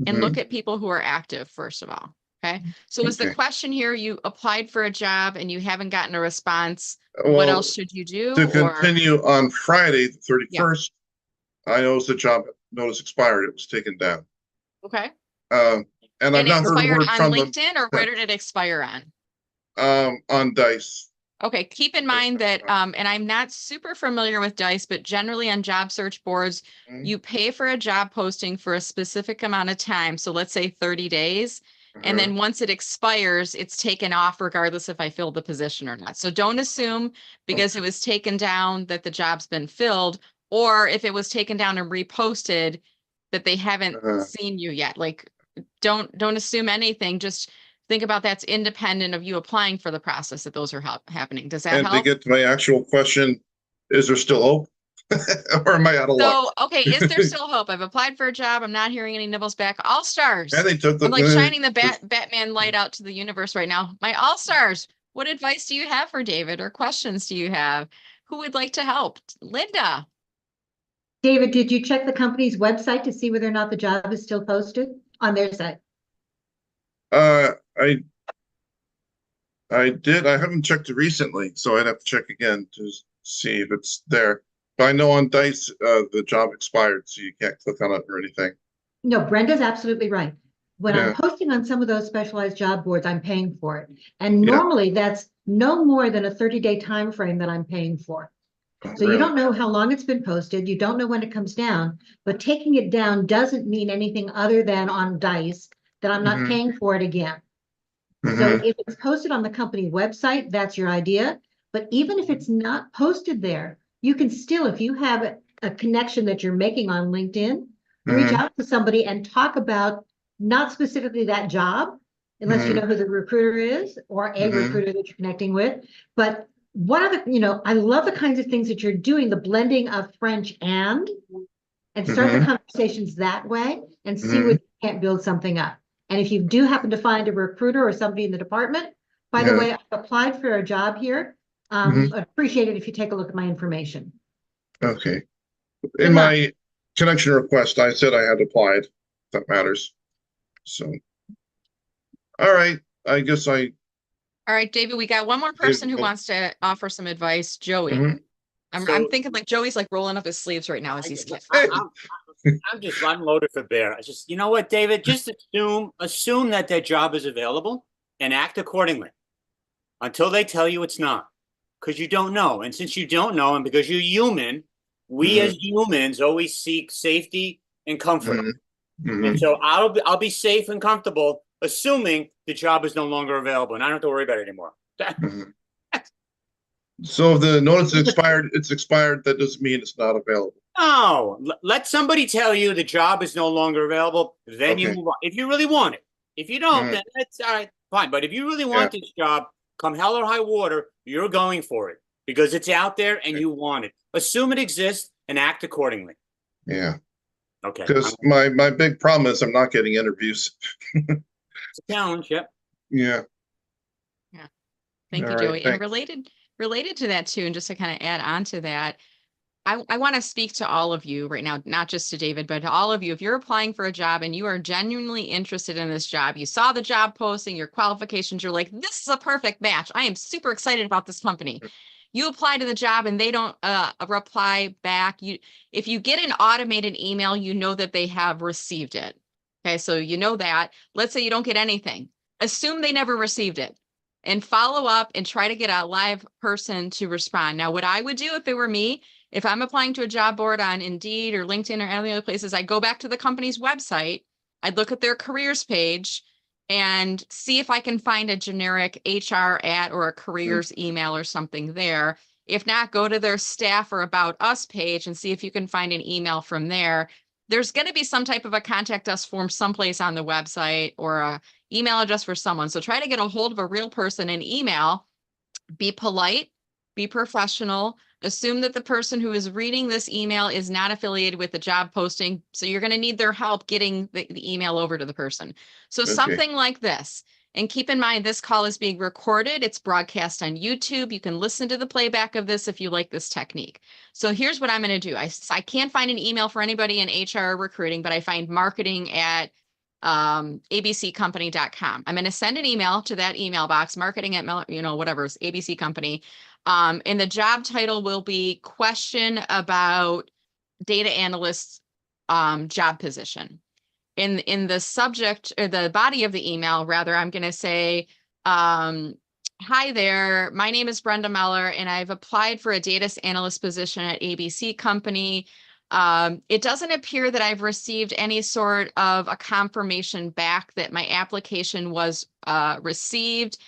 and look at people who are active, first of all. Okay. So is the question here, you applied for a job and you haven't gotten a response. What else should you do? To continue on Friday, the 31st, I noticed the job notice expired. It was taken down. Okay. And I've not heard a word from them. LinkedIn, or where did it expire on? On Dice. Okay, keep in mind that, and I'm not super familiar with Dice, but generally on job search boards, you pay for a job posting for a specific amount of time. So let's say 30 days. And then once it expires, it's taken off regardless if I filled the position or not. So don't assume because it was taken down that the job's been filled, or if it was taken down and reposted that they haven't seen you yet. Like don't assume anything. Just think about that's independent of you applying for the process that those are happening. Does that help? And to get to my actual question, is there still hope? Or am I out of luck? So, okay, is there still hope? I've applied for a job. I'm not hearing any nibbles back. ALLSTARS. And they took I'm like shining the Batman light out to the universe right now. My ALLSTARS, what advice do you have for David, or questions do you have? Who would like to help? Linda. David, did you check the company's website to see whether or not the job is still posted on their site? I did. I haven't checked it recently, so I'd have to check again to see if it's there. But I know on Dice, the job expired, so you can't click on it or anything. No, Brenda's absolutely right. When I'm posting on some of those specialized job boards, I'm paying for it. And normally that's no more than a 30-day time frame that I'm paying for. So you don't know how long it's been posted. You don't know when it comes down, but taking it down doesn't mean anything other than on Dice that I'm not paying for it again. So if it's posted on the company website, that's your idea. But even if it's not posted there, you can still, if you have a connection that you're making on LinkedIn, reach out to somebody and talk about not specifically that job, unless you know who the recruiter is or a recruiter that you're connecting with. But what are the, I love the kinds of things that you're doing, the blending of French and start the conversations that way and see whether you can't build something up. And if you do happen to find a recruiter or somebody in the department, by the way, I've applied for a job here. I'd appreciate it if you take a look at my information. Okay. In my connection request, I said I had applied. That matters. So, all right. I guess All right, David, we got one more person who wants to offer some advice. Joey. I'm thinking like Joey's like rolling up his sleeves right now as he's I'm loaded for bear. I just, you know what, David, just assume that their job is available and act accordingly until they tell you it's not, because you don't know. And since you don't know, and because you're human, we as humans always seek safety and comfort. And so I'll be safe and comfortable, assuming the job is no longer available, and I don't have to worry about it anymore. So if the notice is expired, it's expired. That doesn't mean it's not available. No, let somebody tell you the job is no longer available. Then you Okay. move on. If you really want it. If you don't, then that's all right, fine. But if you really want this job, come hell or high water, you're going for it because it's out there and you want it. Assume it exists and act accordingly. Yeah. Okay. Because my big problem is I'm not getting interviews. It's a challenge. Yep. Yeah. Yeah. Thank All you, right, Joey. And thanks. related to that too, and just to kind of add on to that, I want to speak to all of you right now, not just to David, but to all of you. If you're applying for a job and you are genuinely interested in this job, you saw the job posting, your qualifications, you're like, this is a perfect match. I am super excited about this company. You apply to the job and they don't reply back. If you get an automated email, you know that they have received it. Okay, so you know that. Let's say you don't get anything. Assume they never received it and follow up and try to get a live person to respond. Now, what I would do if it were me, if I'm applying to a job board on Indeed or LinkedIn or any other places, I go back to the company's website, I'd look at their careers page and see if I can find a generic HR @ or a careers email or something there. If not, go to their staff or about us page and see if you can find an email from there. There's going to be some type of a contact us form someplace on the website or a email address for someone. So try to get a hold of a real person and email. Be polite, be professional. Assume that the person who is reading this email is not affiliated with the job posting. So you're going to need their help getting the email over to the person. So something like this. And keep in mind, this call is being recorded. It's broadcast on YouTube. You can listen to the playback of this if you like this technique. So here's what I'm going to do. I can't find an email for anybody in HR recruiting, but I find marketing at abccompany.com. I'm going to send an email to that email box, marketing at Meller, whatever, it's ABC Company. And the job title will be question about data analyst job position. In the subject or the body of the email, rather, I'm going to say, hi there, my name is Brenda Meller, and I've applied for a data analyst position at ABC Company. It doesn't appear that I've received any sort of a confirmation back that my application was received.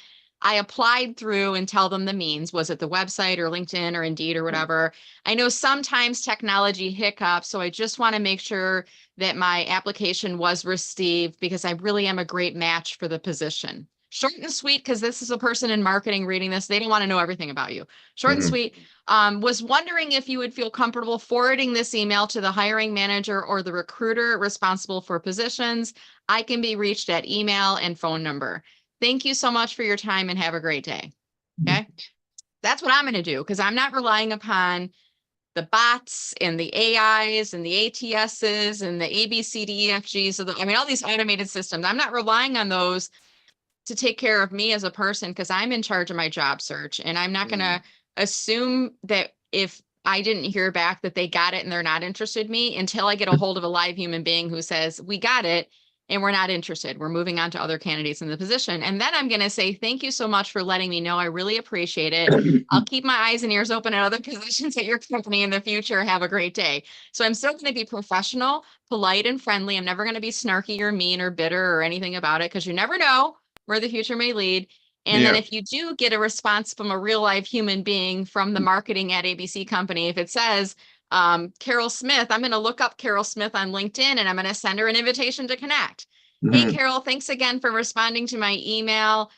I applied through and tell them the means. Was it the website or LinkedIn or Indeed or whatever? I know sometimes technology hiccups, so I just want to make sure that my application was received because I really am a great match for the position. Short and sweet, because this is a person in marketing reading this. They don't want to know everything about you. Short and sweet. Was wondering if you would feel comfortable forwarding this email to the hiring manager or the recruiter responsible for positions. I can be reached at email and phone number. Thank you so much for your time and have a great day. Okay. That's what I'm going to do because I'm not relying upon the bots and the AIs and the ATSs and the ABCDEFGs. All these automated systems. I'm not relying on those to take care of me as a person because I'm in charge of my job search. And I'm not going to assume that if I didn't hear back that they got it and they're not interested in me until I get a hold of a live human being who says, we got it. And we're not interested. We're moving on to other candidates in the position. And then I'm going to say, thank you so much for letting me know. I really appreciate it. I'll keep my eyes and ears open at other positions at your company in the future. Have a great day. So I'm still going to be professional, polite, and friendly. I'm never going to be snarky or mean or bitter or anything about it because you never know where the future may lead. And then if you do get a response from a real live human being from the marketing at ABC Company, if it says, Carol Smith, I'm going to look up Carol Smith on LinkedIn and I'm going to send her an invitation to connect. Hey, Carol, thanks again for responding to my email.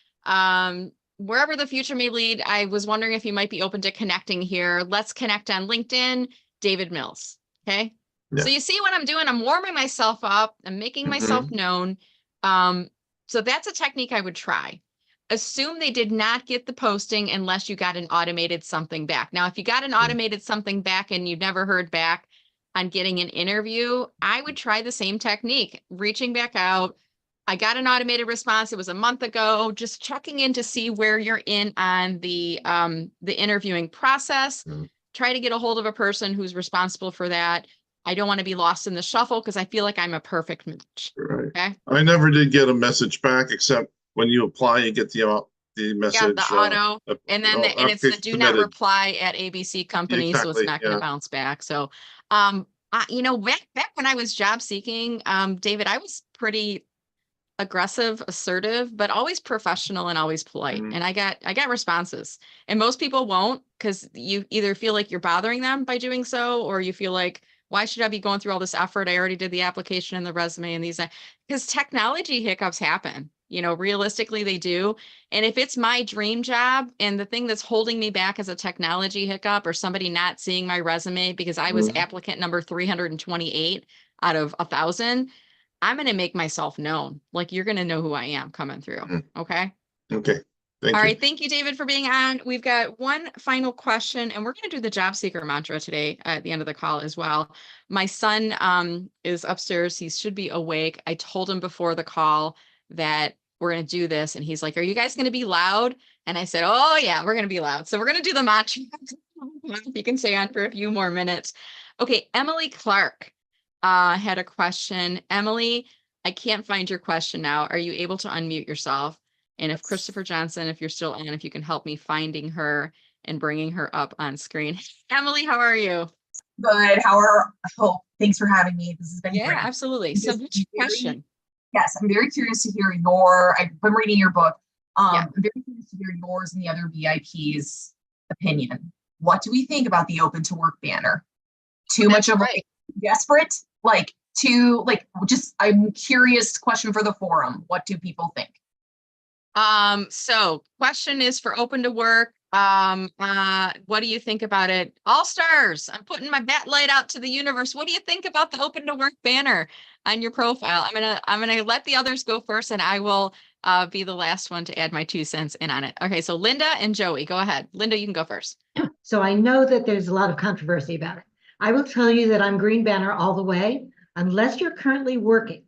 Wherever the future may lead, I was wondering if you might be open to connecting here. Let's connect on LinkedIn, David Mills. Okay. So you see what I'm doing? I'm warming myself up. I'm making myself known. So that's a technique I would try. Assume they did not get the posting unless you got an automated something back. Now, if you got an automated something back and you've never heard back on getting an interview, I would try the same technique, reaching back out. I got an automated response. It was a month ago, just checking in to see where you're in on the interviewing process. Try to get a hold of a person who's responsible for that. I don't want to be lost in the shuffle because I feel like I'm a perfect match. Right. Okay. I never did get a message back except when you apply, you get the Yeah, message. the auto, and then and it's the application do not submitted. reply at ABC company, so it's Exactly, not going to yeah. bounce back. So, you know, back when I was job seeking, David, I was pretty aggressive, assertive, but always professional and always polite. Mhm. And I got responses. And most people won't, because you either feel like you're bothering them by doing so, or you feel like, why should I be going through all this effort? I already did the application and the resume and these, because technology hiccups happen. You know, realistically, they do. And if it's my dream job and the thing that's holding me back is a technology hiccup or somebody not seeing my resume because I was Mhm. applicant number 328 out of 1,000, I'm going to make myself known. Like, you're going to know who I am coming through. Mhm. Okay. Okay, thank All you. right. Thank you, David, for being on. We've got one final question, and we're going to do the job seeker mantra today at the end of the call as well. My son is upstairs. He should be awake. I told him before the call that we're going to do this. And he's like, are you guys going to be loud? And I said, oh yeah, we're going to be loud. So we're going to do the mantra. If you can stay on for a few more minutes. Okay. Emily Clark had a question. Emily, I can't find your question now. Are you able to unmute yourself? And if Christopher Johnson, if you're still on, if you can help me finding her and bringing her up on screen. Emily, how are you? Good. Thanks for having me. This has been Yeah, great. absolutely. So what's your question? Yes, I'm very curious to hear I've been reading your book. I'm very curious to hear yours and the other VIPs' opinion. What do we think about the open to work banner? Too much of like desperate? I'm curious, question for the forum. What do people think? So question is for open to work. What do you think about it? ALLSTARS, I'm putting my bat light out to the universe. What do you think about the open to work banner on your profile? I'm gonna let the others go first, and I will be the last one to add my 2 cents in on it. Okay, so Linda and Joey, go ahead. Linda, you can go first. So I know that there's a lot of controversy about it. I will tell you that I'm green banner all the way, unless you're currently working.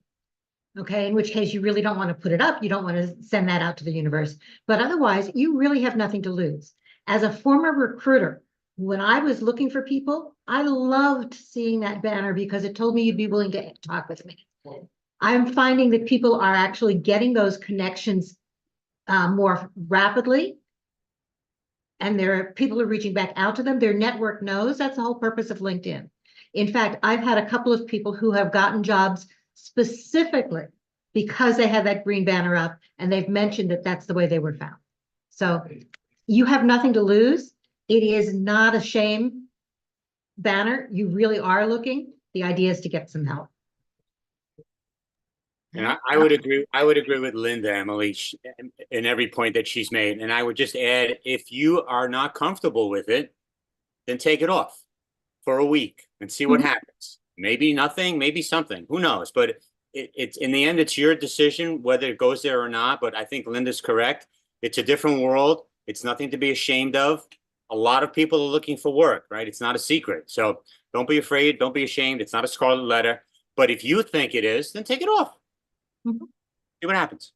Okay, in which case you really don't want to put it up. You don't want to send that out to the universe. But otherwise, you really have nothing to lose. As a former recruiter, when I was looking for people, I loved seeing that banner because it told me you'd be willing to talk with me. I'm finding that people are actually getting those connections more rapidly. And people are reaching back out to them. Their network knows. That's the whole purpose of LinkedIn. In fact, I've had a couple of people who have gotten jobs specifically because they had that green banner up and they've mentioned that that's the way they were found. So you have nothing to lose. It is not a shame banner. You really are looking. The idea is to get some help. And I would agree. I would agree with Linda, Emily, in every point that she's made. And I would just add, if you are not comfortable with it, then take it off for a week and see what happens. Maybe nothing, maybe something. Who knows? But it's in the end, it's your decision whether it goes there or not. But I think Linda's correct. It's a different world. It's nothing to be ashamed of. A lot of people are looking for work, right? It's not a secret. So don't be afraid. Don't be ashamed. It's not a scarlet letter. But if you think it is, then take it off. See what happens.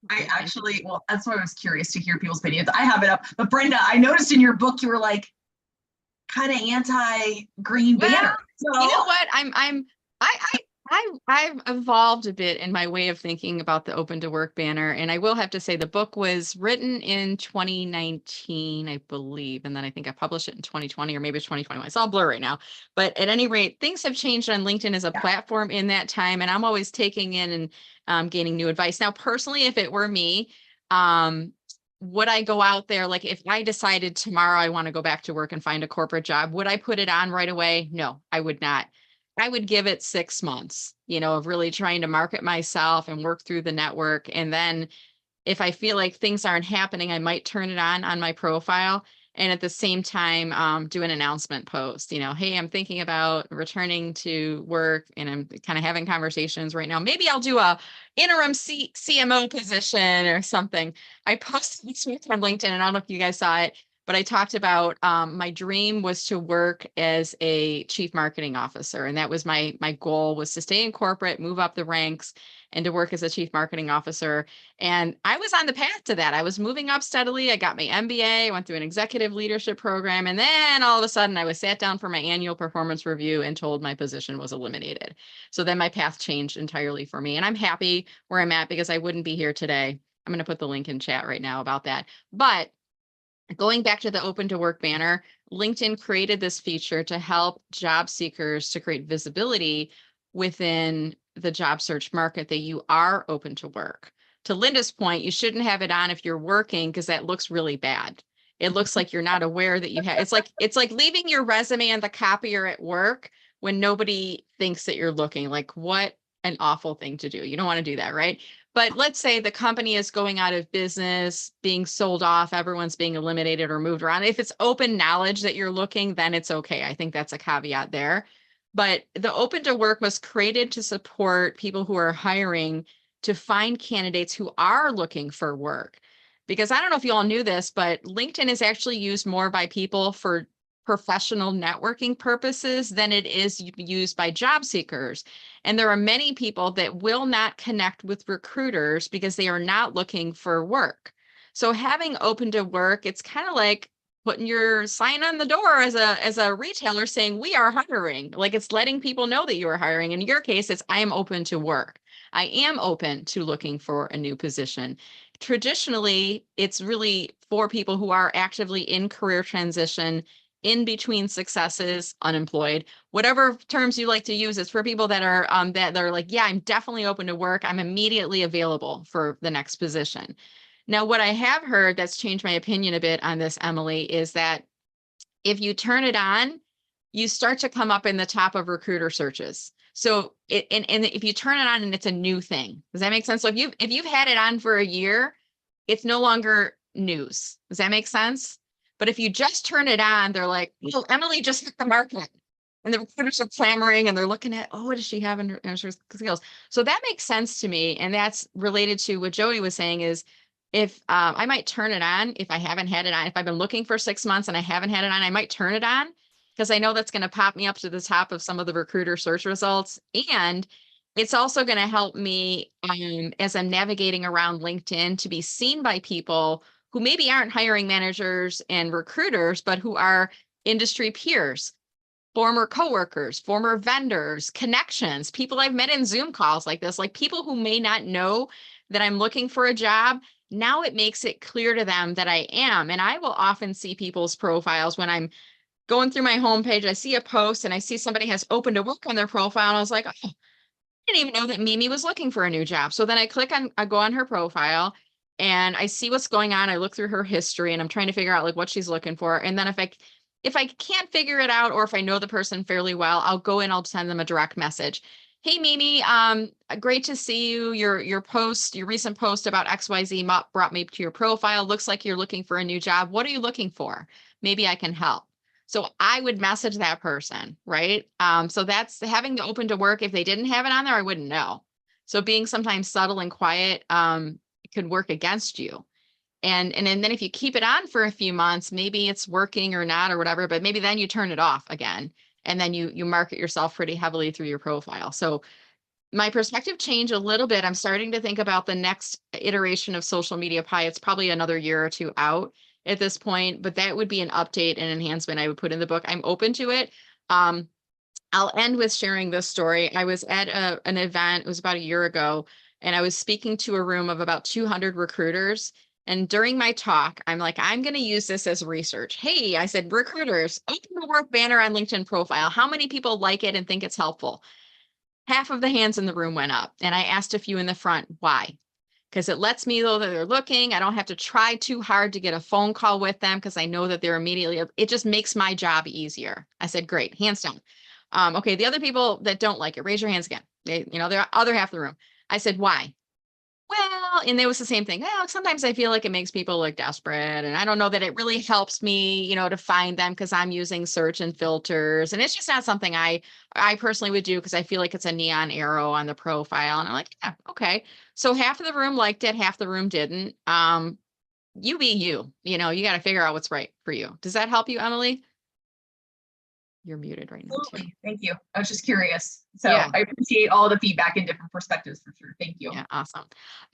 That's why I was curious to hear people's opinions. I have it up, but Brenda, I noticed in your book you were like kind of anti-green banner. So you know what? I've evolved a bit in my way of thinking about the open to work banner. And I will have to say the book was written in 2019, I believe. And then I think I published it in 2020 or maybe it's 2021. It's all blur right now. But at any rate, things have changed on LinkedIn as a platform in that time. And I'm always taking in and gaining new advice. Now, personally, if it were me, would I go out there? Like if I decided tomorrow I want to go back to work and find a corporate job, would I put it on right away? No, I would not. I would give it 6 months, of really trying to market myself and work through the network. And then if I feel like things aren't happening, I might turn it on my profile. And at the same time, do an announcement post, hey, I'm thinking about returning to work and I'm kind of having conversations right now. Maybe I'll do a interim CMO position or something. I posted this week on LinkedIn and I don't know if you guys saw it. but I talked about my dream was to work as a chief marketing officer. And that was my goal, was to stay in corporate, move up the ranks, and to work as a chief marketing officer. And I was on the path to that. I was moving up steadily. I got my MBA, went through an executive leadership program. And then all of a sudden I was sat down for my annual performance review and told my position was eliminated. So then my path changed entirely for me. And I'm happy where I'm at because I wouldn't be here today. I'm going to put the link in chat right now about that. But going back to the open to work banner, LinkedIn created this feature to help job seekers to create visibility within the job search market that you are open to work. To Linda's point, you shouldn't have it on if you're working because that looks really bad. It looks like you're not aware that you have, it's like leaving your resume on the copier at work when nobody thinks that you're looking. Like, what an awful thing to do. You don't want to do that, right? But let's say the company is going out of business, being sold off, everyone's being eliminated or moved around. If it's open knowledge that you're looking, then it's okay. I think that's a caveat there. But the open to work was created to support people who are hiring to find candidates who are looking for work. Because I don't know if you all knew this, but LinkedIn is actually used more by people for professional networking purposes than it is used by job seekers. And there are many people that will not connect with recruiters because they are not looking for work. So having open to work, it's kind of like putting your sign on the door as a retailer saying we are hiring. Like, it's letting people know that you are hiring. In your case, it's I am open to work. I am open to looking for a new position. Traditionally, it's really for people who are actively in career transition, in between successes, unemployed, whatever terms you like to use. It's for people that are like, yeah, I'm definitely open to work. I'm immediately available for the next position. Now, what I have heard that's changed my opinion a bit on this, Emily, is that if you turn it on, you start to come up in the top of recruiter searches. So and if you turn it on and it's a new thing, does that make sense? So if you've had it on for a year, it's no longer news. Does that make sense? But if you just turn it on, they're like, well, Emily just hit the market. And the recruiters are clamoring and they're looking at, oh, what does she have in her skills? So that makes sense to me. And that's related to what Jody was saying is, if I might turn it on if I haven't had it on. If I've been looking for 6 months and I haven't had it on, I might turn it on because I know that's going to pop me up to the top of some of the recruiter search results. And it's also going to help me as I'm navigating around LinkedIn to be seen by people who maybe aren't hiring managers and recruiters, but who are industry peers, former coworkers, former vendors, connections, people I've met in Zoom calls like this, like people who may not know that I'm looking for a job. Now it makes it clear to them that I am. And I will often see people's profiles when I'm going through my homepage. I see a post and I see somebody has open to work on their profile. And I was like, oh, I didn't even know that Mimi was looking for a new job. So then I go on her profile and I see what's going on. I look through her history and I'm trying to figure out like what she's looking for. And then if I can't figure it out, or if I know the person fairly well, I'll go and I'll send them a direct message. Hey, Mimi, great to see you. Your recent post about XYZ brought me to your profile. Looks like you're looking for a new job. What are you looking for? Maybe I can help. So I would message that person, right? So that's having the open to work. If they didn't have it on there, I wouldn't know. So being sometimes subtle and quiet could work against you. And then if you keep it on for a few months, maybe it's working or not or whatever, but maybe then you turn it off again. And then you market yourself pretty heavily through your profile. So my perspective changed a little bit. I'm starting to think about the next iteration of social media pie. It's probably another year or two out at this point, but that would be an update and enhancement I would put in the book. I'm open to it. I'll end with sharing this story. I was at an event, it was about a year ago, and I was speaking to a room of about 200 recruiters. And during my talk, I'm like, I'm going to use this as research. Hey, I said, recruiters, open the work banner on LinkedIn profile. How many people like it and think it's helpful? Half of the hands in the room went up. And I asked a few in the front, why? Because it lets me know that they're looking. I don't have to try too hard to get a phone call with them because I know that they're immediately, it just makes my job easier. I said, great, hands down. Okay, the other people that don't like it, raise your hands again. They're other half of the room. I said, why? Well, and it was the same thing. Well, sometimes I feel like it makes people look desperate. And I don't know that it really helps me, to find them because I'm using search and filters. And it's just not something I personally would do because I feel like it's a neon arrow on the profile. And I'm like, yeah, okay. So half of the room liked it, half the room didn't. you be you, you know, you got to figure out what's right for you. Does that help you, Emily? You're muted right now too. Absolutely. Thank you. I was just curious. So Yeah. I appreciate all the feedback and different perspectives for sure. Thank you. Yeah, awesome.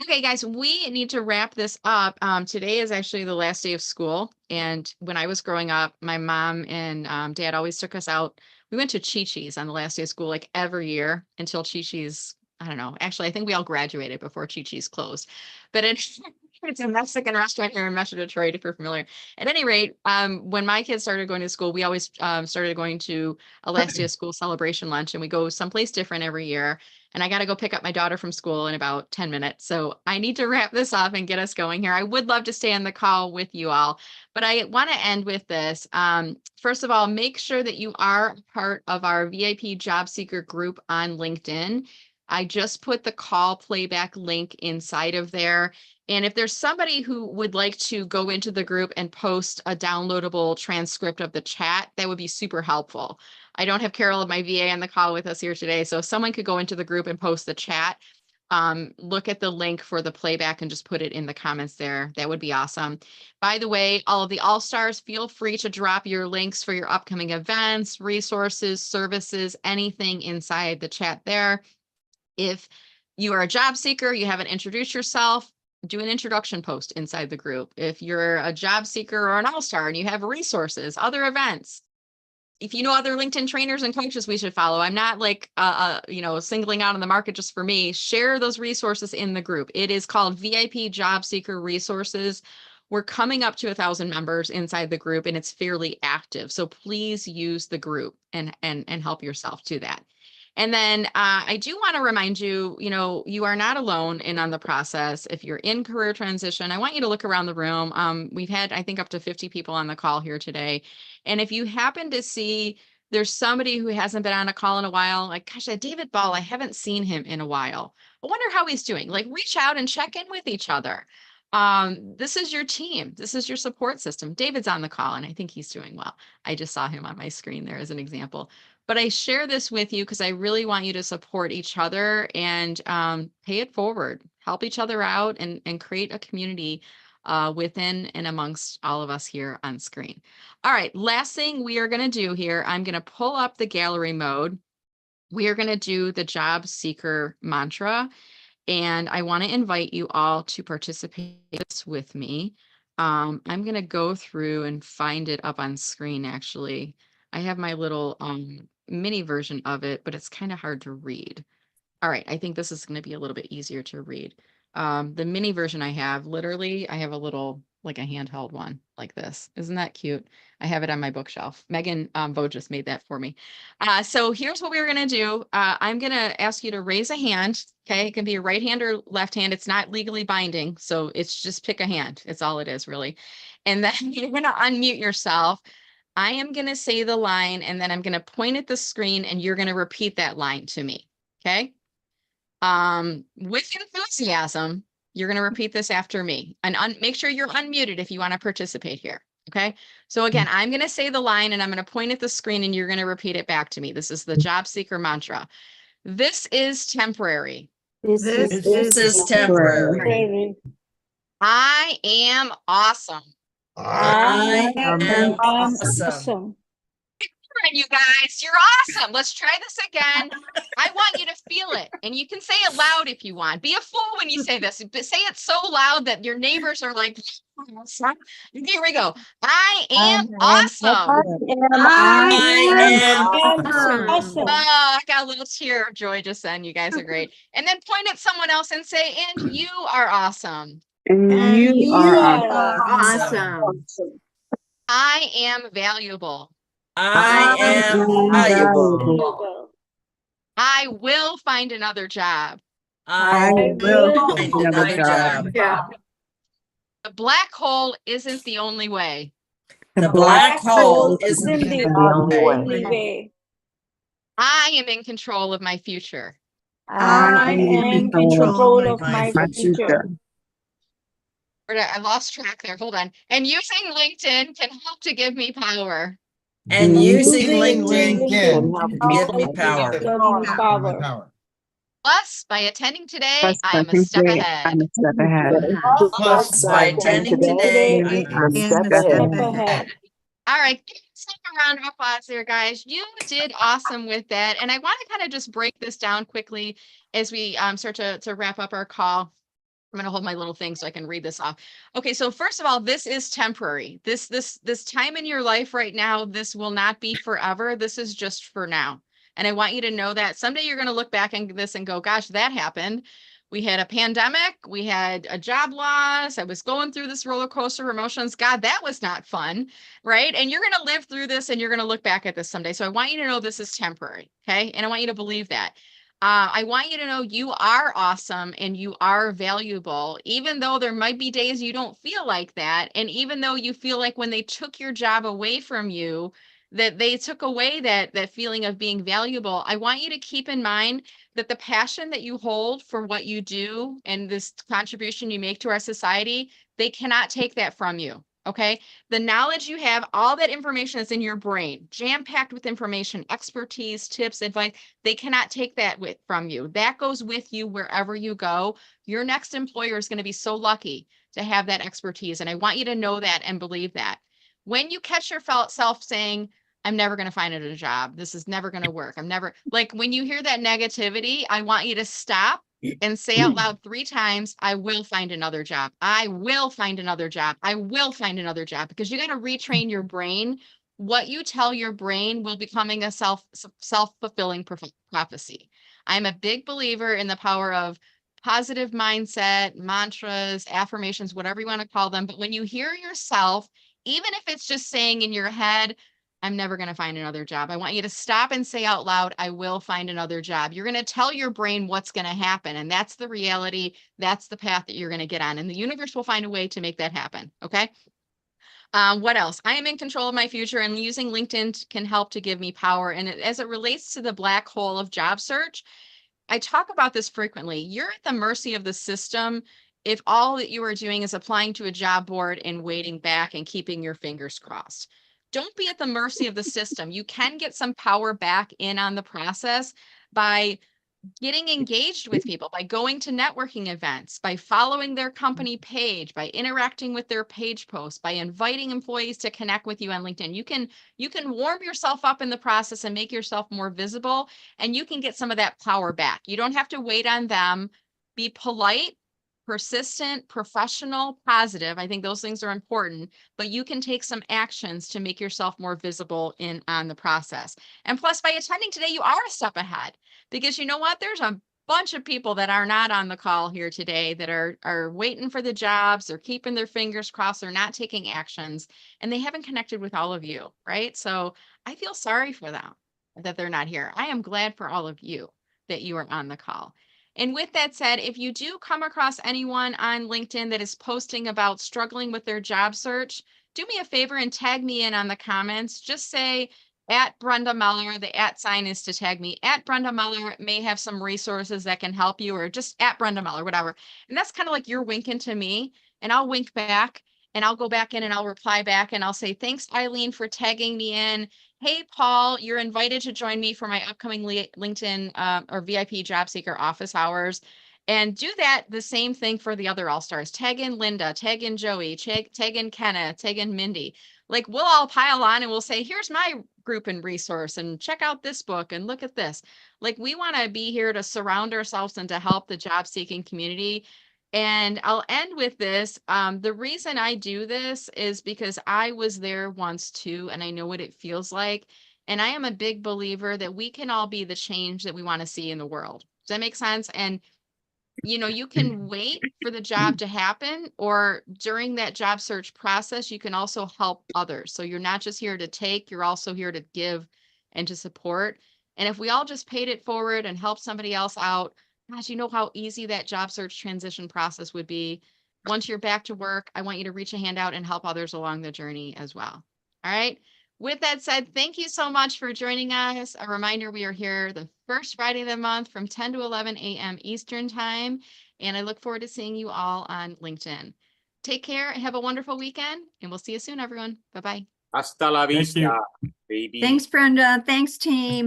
Okay, guys, we need to wrap this up. Today is actually the last day of school. And when I was growing up, my mom and dad always took us out. We went to Chi-Chi's on the last day of school, like every year until Chi-Chi's, I don't know. Actually, I think we all graduated before Chi-Chi's closed. But it's a Mexican restaurant here in Metro Detroit, if you're familiar. At any rate, when my kids started going to school, we always started going to a last day of school celebration lunch, and we go someplace different every year. And I got to go pick up my daughter from school in about 10 minutes. So I need to wrap this up and get us going here. I would love to stay on the call with you all, but I want to end with this. First of all, make sure that you are part of our VIP job seeker group on LinkedIn. I just put the call playback link inside of there. And if there's somebody who would like to go into the group and post a downloadable transcript of the chat, that would be super helpful. I don't have Carol of my VA on the call with us here today. So if someone could go into the group and post the chat, look at the link for the playback and just put it in the comments there. That would be awesome. By the way, all of the All-Stars, feel free to drop your links for your upcoming events, resources, services, anything inside the chat there. If you are a job seeker, you haven't introduced yourself, do an introduction post inside the group. If you're a job seeker or an all-star and you have resources, other events, if you know other LinkedIn trainers and coaches we should follow, I'm not like, singling out on the market just for me, share those resources in the group. It is called VIP Job Seeker Resources. We're coming up to 1,000 members inside the group and it's fairly active. So please use the group and help yourself to that. And then I do want to remind you, you are not alone on the process. If you're in career transition, I want you to look around the room. We've had, I think, up to 50 people on the call here today. And if you happen to see there's somebody who hasn't been on a call in a while, like, gosh, David Ball, I haven't seen him in a while. I wonder how he's doing. Like, reach out and check in with each other. This is your team. This is your support system. David's on the call and I think he's doing well. I just saw him on my screen there as an example. But I share this with you because I really want you to support each other and pay it forward, help each other out and create a community within and amongst all of us here on screen. All right, last thing we are going to do here, I'm going to pull up the gallery mode. We are going to do the job seeker mantra. And I want to invite you all to participate with me. I'm going to go through and find it up on screen, actually. I have my little mini version of it, but it's kind of hard to read. All right, I think this is going to be a little bit easier to read. The mini version I have, literally, I have a little, like a handheld one like this. Isn't that cute? I have it on my bookshelf. Megan Bo just made that for me. So here's what we're going to do. I'm going to ask you to raise a hand. Okay, it can be a right hand or left hand. It's not legally binding. So it's just pick a hand. It's all it is, really. And then you're going to unmute yourself. I am going to say the line and then I'm going to point at the screen and you're going to repeat that line to me. Okay. With enthusiasm, you're going to repeat this after me and make sure you're unmuted if you want to participate here. Okay. So again, I'm going to say the line and I'm going to point at the screen and you're going to repeat it back to me. This is the job seeker mantra. This is temporary. This is temporary. I am awesome. I am awesome. You guys, you're awesome. Let's try this again. I want you to feel it. And you can say it loud if you want. Be a fool when you say this, but say it so loud that your neighbors are like, here we go. I am awesome. I am awesome. Oh, I got a little tear of joy just then. You guys are great. And then point at someone else and say, and you are awesome. And you are awesome. I am valuable. I am valuable. I will find another job. I will find another job. The black hole isn't the only way. The black hole isn't the only way. I am in control of my future. I am in control of my future. I lost track there. Hold on. And using LinkedIn can help to give me power. And using LinkedIn can give me power. Plus, by attending today, Plus, I am a step today, ahead. I'm a step ahead. Plus, by attending today, I'm a step ahead. All right, give yourself a round of applause there, guys. You did awesome with that. And I want to kind of just break this down quickly as we start to wrap up our call. I'm going to hold my little thing so I can read this off. Okay, so first of all, this is temporary. This time in your life right now, this will not be forever. This is just for now. And I want you to know that someday you're going to look back on this and go, gosh, that happened. We had a pandemic. We had a job loss. I was going through this roller coaster of emotions. God, that was not fun, right? And you're going to live through this and you're going to look back at this someday. So I want you to know this is temporary, okay? And I want you to believe that. I want you to know you are awesome and you are valuable, even though there might be days you don't feel like that. And even though you feel like when they took your job away from you, that they took away that feeling of being valuable, I want you to keep in mind that the passion that you hold for what you do and this contribution you make to our society, they cannot take that from you. Okay. The knowledge you have, all that information is in your brain, jam-packed with information, expertise, tips, advice. They cannot take that from you. That goes with you wherever you go. Your next employer is going to be so lucky to have that expertise. And I want you to know that and believe that. When you catch yourself saying, I'm never going to find a job, this is never going to work, I'm never, like when you hear that negativity, I want you to stop and say out loud 3 times, I will find another job. I will find another job. I will find another job, because you got to retrain your brain. What you tell your brain will becoming a self-fulfilling prophecy. I'm a big believer in the power of positive mindset, mantras, affirmations, whatever you want to call them. But when you hear yourself, even if it's just saying in your head, I'm never going to find another job, I want you to stop and say out loud, I will find another job. You're going to tell your brain what's going to happen. And that's the reality. That's the path that you're going to get on. And the universe will find a way to make that happen. Okay. What else? I am in control of my future, and using LinkedIn can help to give me power. And as it relates to the black hole of job search, I talk about this frequently. You're at the mercy of the system if all that you are doing is applying to a job board and waiting back and keeping your fingers crossed. Don't be at the mercy of the system. You can get some power back in on the process by getting engaged with people, by going to networking events, by following their company page, by interacting with their page posts, by inviting employees to connect with you on LinkedIn. You can warm yourself up in the process and make yourself more visible, and you can get some of that power back. You don't have to wait on them. Be polite, persistent, professional, positive. I think those things are important, but you can take some actions to make yourself more visible on the process. And plus, by attending today, you are a step ahead, because you know what? There's a bunch of people that are not on the call here today that are waiting for the jobs. They're keeping their fingers crossed. They're not taking actions, and they haven't connected with all of you, right? So I feel sorry for them that they're not here. I am glad for all of you that you are on the call. And with that said, if you do come across anyone on LinkedIn that is posting about struggling with their job search, do me a favor and tag me in on the comments. Just say at Brenda Meller, the @ sign is to tag me. At Brenda Meller may have some resources that can help you, or just at Brenda Meller, whatever. And that's kind of like you're winking to me, and I'll wink back, and I'll go back in and I'll reply back and I'll say, thanks, Eileen, for tagging me in. Hey, Paul, you're invited to join me for my upcoming LinkedIn or VIP job seeker office hours. And do that the same thing for the other All-Stars. Tag in Linda, tag in Joey, tag in Kenneth, tag in Mindy. Like, we'll all pile on and we'll say, here's my group and resource, and check out this book and look at this. Like, we want to be here to surround ourselves and to help the job seeking community. And I'll end with this. The reason I do this is because I was there once too, and I know what it feels like. And I am a big believer that we can all be the change that we want to see in the world. Does that make sense? And you know, you can wait for the job to happen, or during that job search process, you can also help others. So you're not just here to take, you're also here to give and to support. And if we all just paid it forward and help somebody else out, gosh, you know how easy that job search transition process would be. Once you're back to work, I want you to reach a hand out and help others along the journey as well. All right. With that said, thank you so much for joining us. A reminder, we are here the first Friday of the month from 10 to 11 a.m. Eastern time. And I look forward to seeing you all on LinkedIn. Take care and have a wonderful weekend. And we'll see you soon, everyone. Bye-bye. Hasta la vista, baby. Thanks, Brenda. Thanks, team.